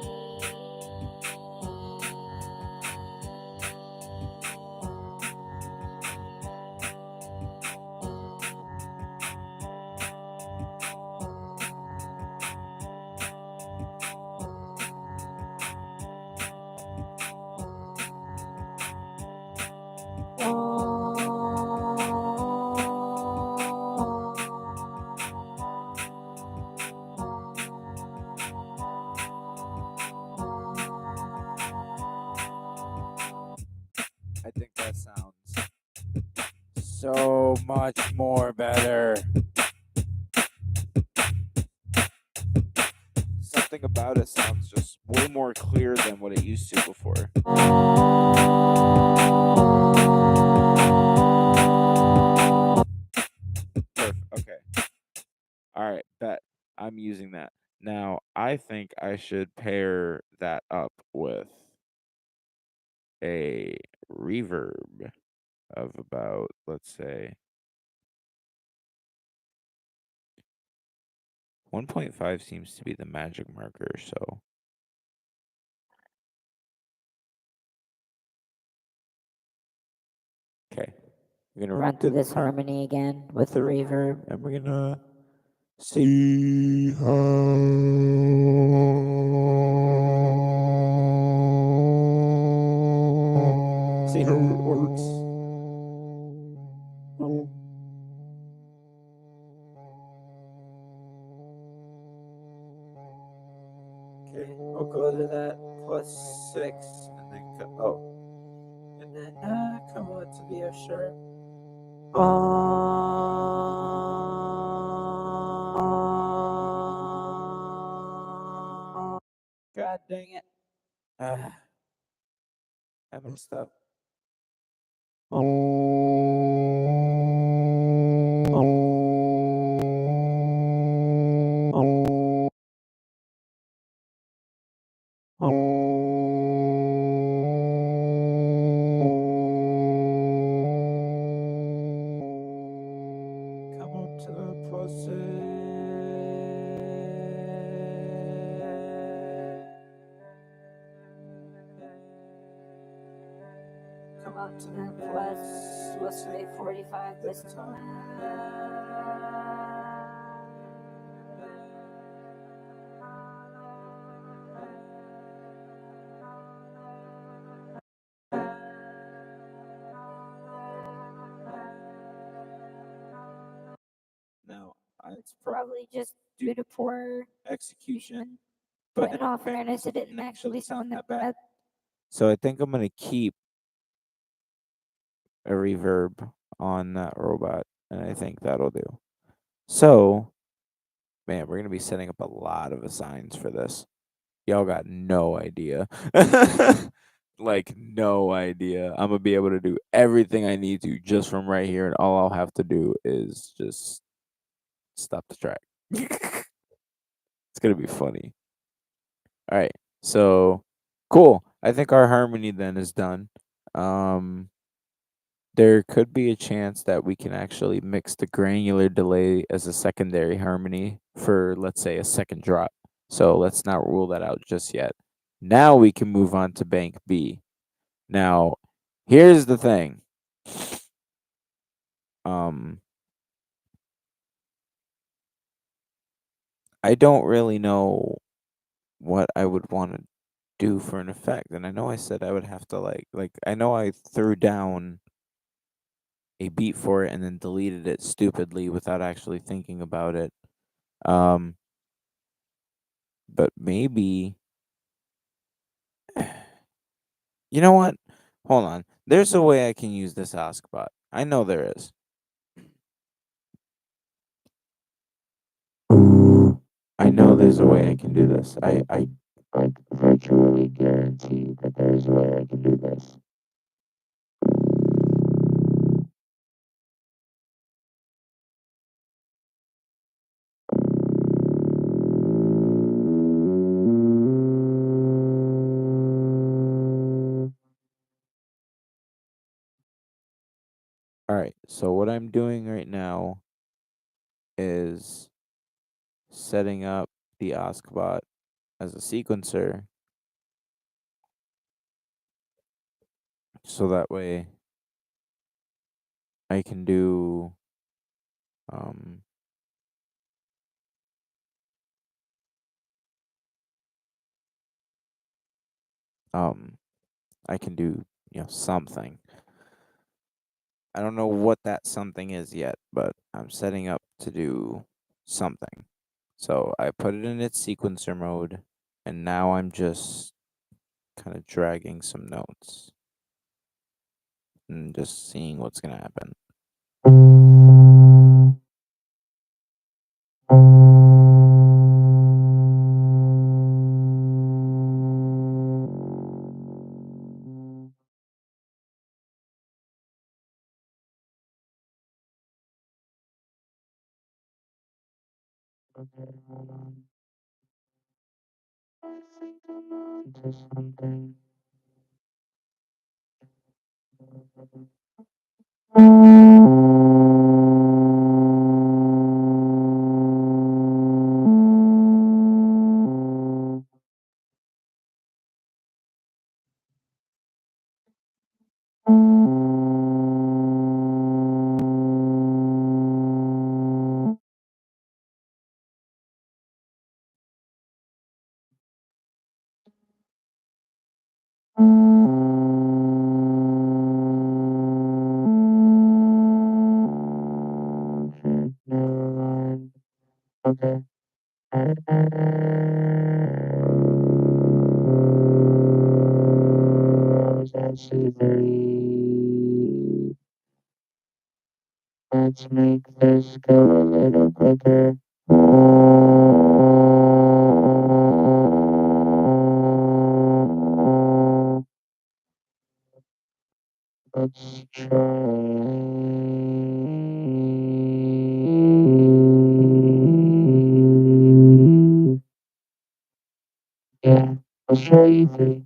I think that sounds so much more better. Something about it sounds just way more clear than what it used to before. Perfect. Okay. All right. Bet. I'm using that. Now, I think I should pair that up with a reverb of about, let's say, 1.5 seems to be the magic marker, so okay. We're gonna Run through this harmony again with the reverb. and we're gonna see how it works. Okay, I'll go to that plus 6 and then and then come on to the F sharp. God dang it. I messed up. Come up to the plus 6. Come up to the plus, let's say 45 this time. No, it's probably just due to poor execution. But in all fairness, it didn't actually sound that bad. So I think I'm gonna keep a reverb on that robot, and I think that'll do. So Man, we're gonna be setting up a lot of assigns for this. Y'all got no idea. Like no idea. I'm gonna be able to do everything I need to just from right here, and all I'll have to do is just stop the track. It's gonna be funny. All right. So cool. I think our harmony then is done. Um there could be a chance that we can actually mix the granular delay as a secondary harmony for, let's say, a second drop. So let's not rule that out just yet. Now we can move on to bank B. Now, here's the thing. Um, I don't really know what I would want to do for an effect, and I know I said I would have to like I know I threw down a beat for it and then deleted it stupidly without actually thinking about it. Um, but maybe you know what? Hold on. There's a way I can use this Askbot. I know there is. I know there's a way I can do this. I like virtually guarantee that there's a way I can do this. All right. So what I'm doing right now is setting up the Askbot as a sequencer so that way I can do um um I can do, something. I don't know what that something is yet, but I'm setting up to do something. So I put it in its sequencer mode, and now I'm just kind of dragging some notes and just seeing what's going to happen. I think I'm onto something. Okay, never mind. Okay. Was actually very. Let's make this go a little quicker. Let's try. Yeah, let's try E3.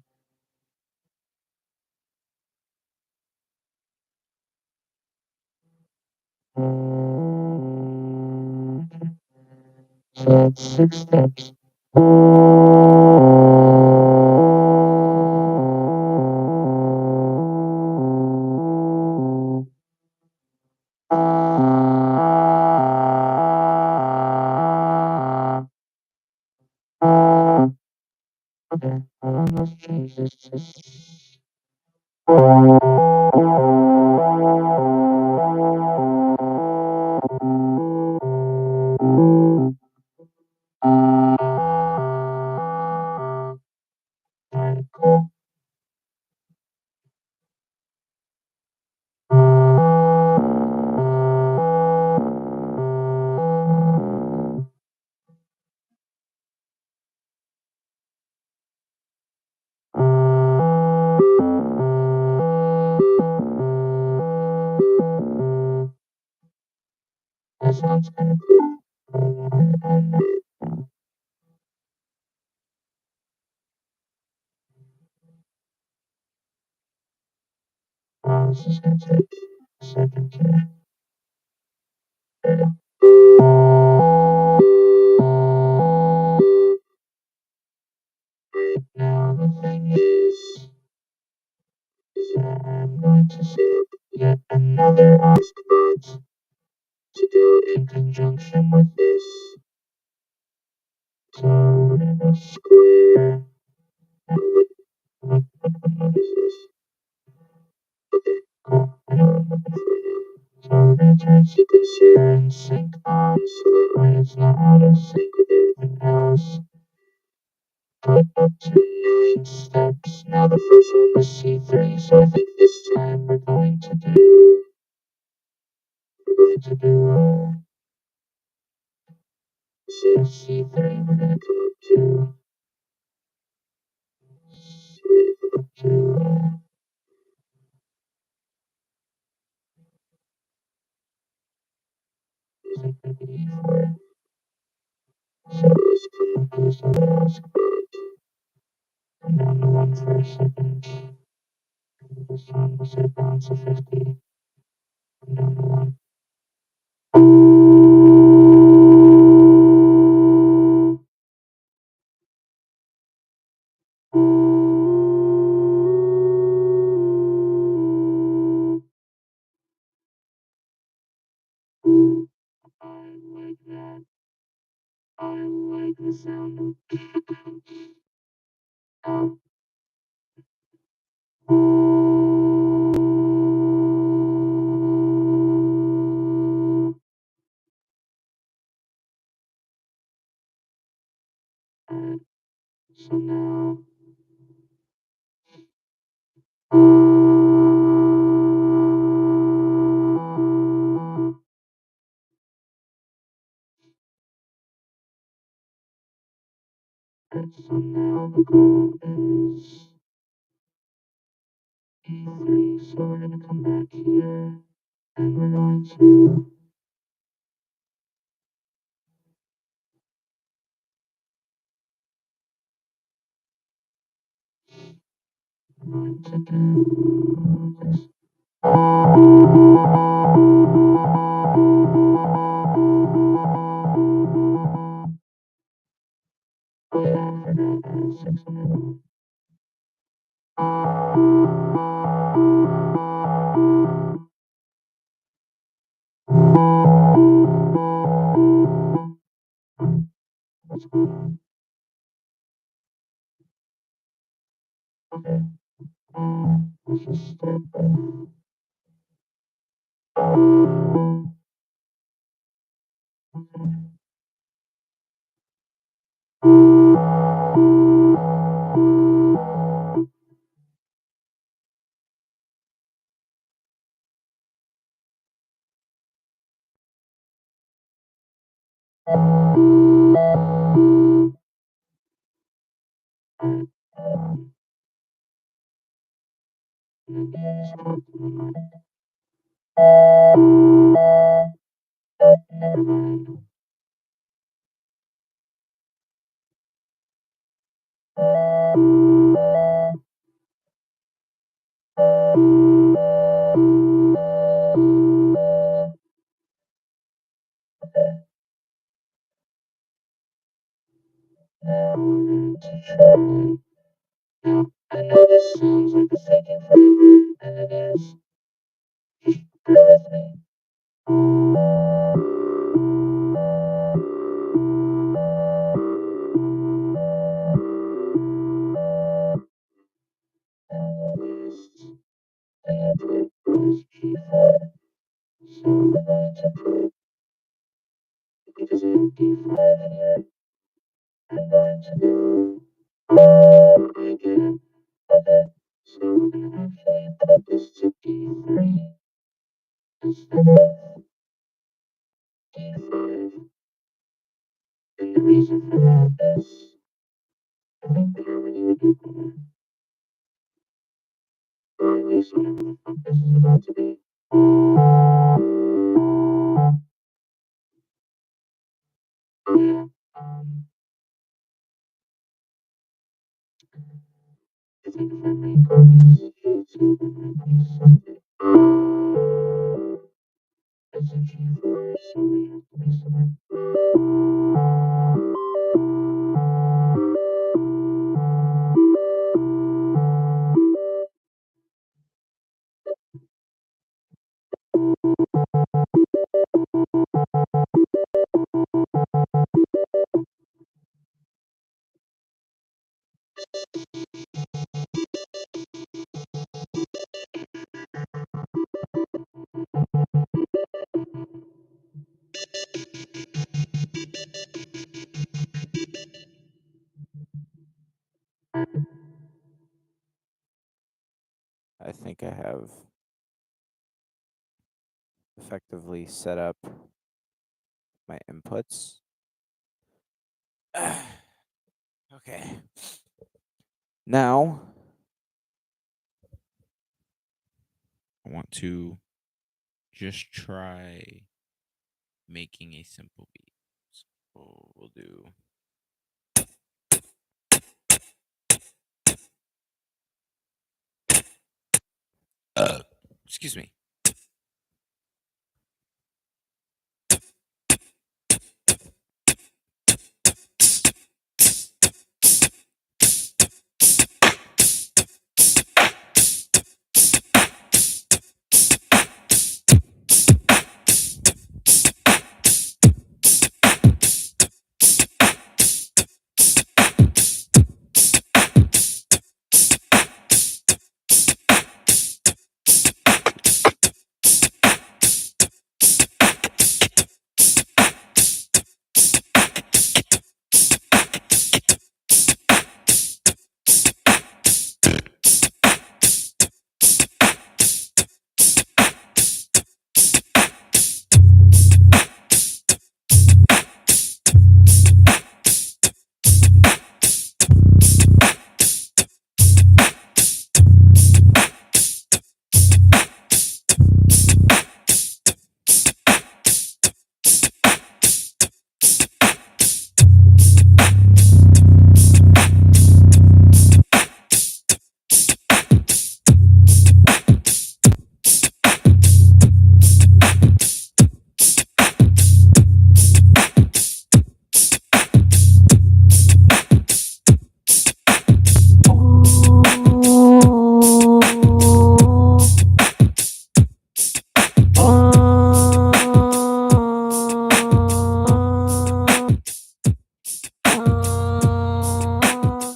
So that's 6 steps. Okay, let's change this to. Alright, cool. I think I have effectively set up my inputs. Okay. Now, I want to just try making a simple beat. So we'll do. Excuse me.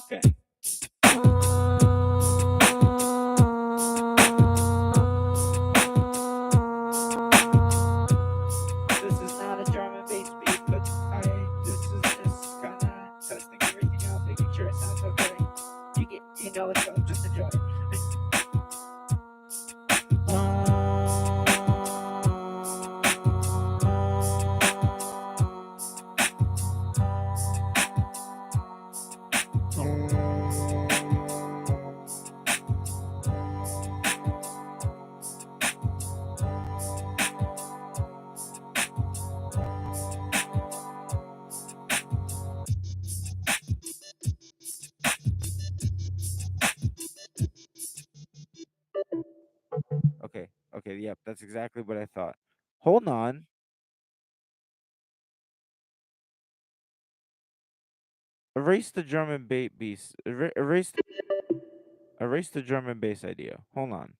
Okay. This is not a drum and bass beat, but this is just kind of testing everything out, making sure it sounds okay. You know it's just enjoy. Okay, okay, yep, that's exactly what I thought. Hold on. Erase the drum and bass. Erase the drum and bass idea. Hold on.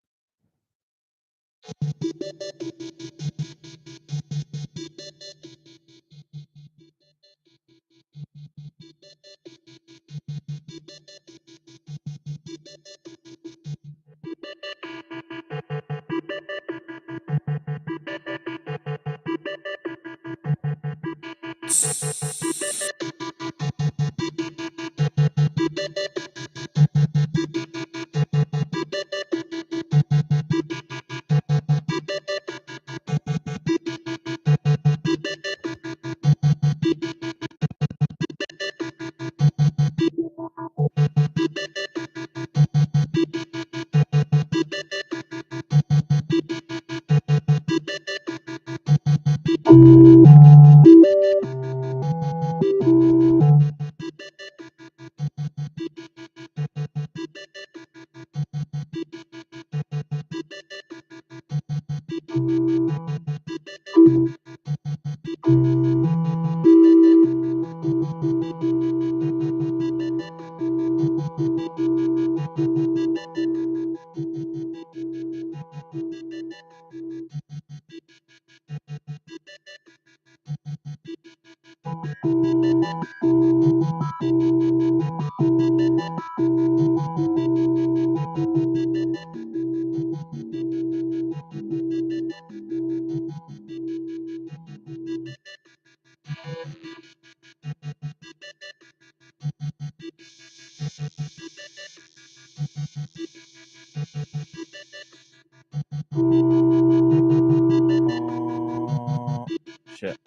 Shit.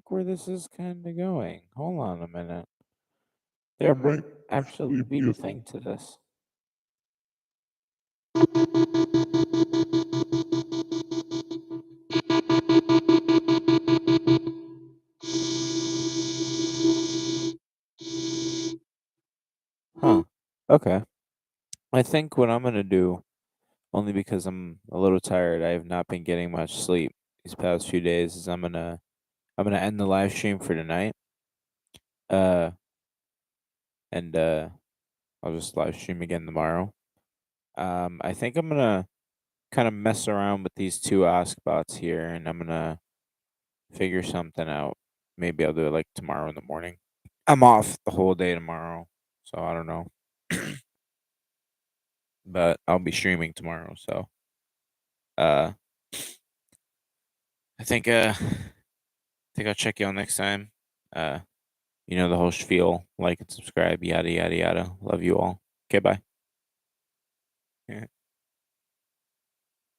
like where this is kind of going. Hold on a minute. There might actually be a thing to this. Huh. Okay. I think what I'm gonna do, only because I'm a little tired, I have not been getting much sleep these past few days, is I'm gonna end the live stream for tonight. Uh and I'll just live stream again tomorrow. I think I'm gonna kind of mess around with these two ask bots here, and I'm gonna figure something out. Maybe I'll do it like tomorrow in the morning. I'm off the whole day tomorrow, so I don't know. But I'll be streaming tomorrow, so uh I think I'll check y'all next time. Uh you know the whole spiel, like and subscribe, yada yada yada. Love you all. Okay, bye.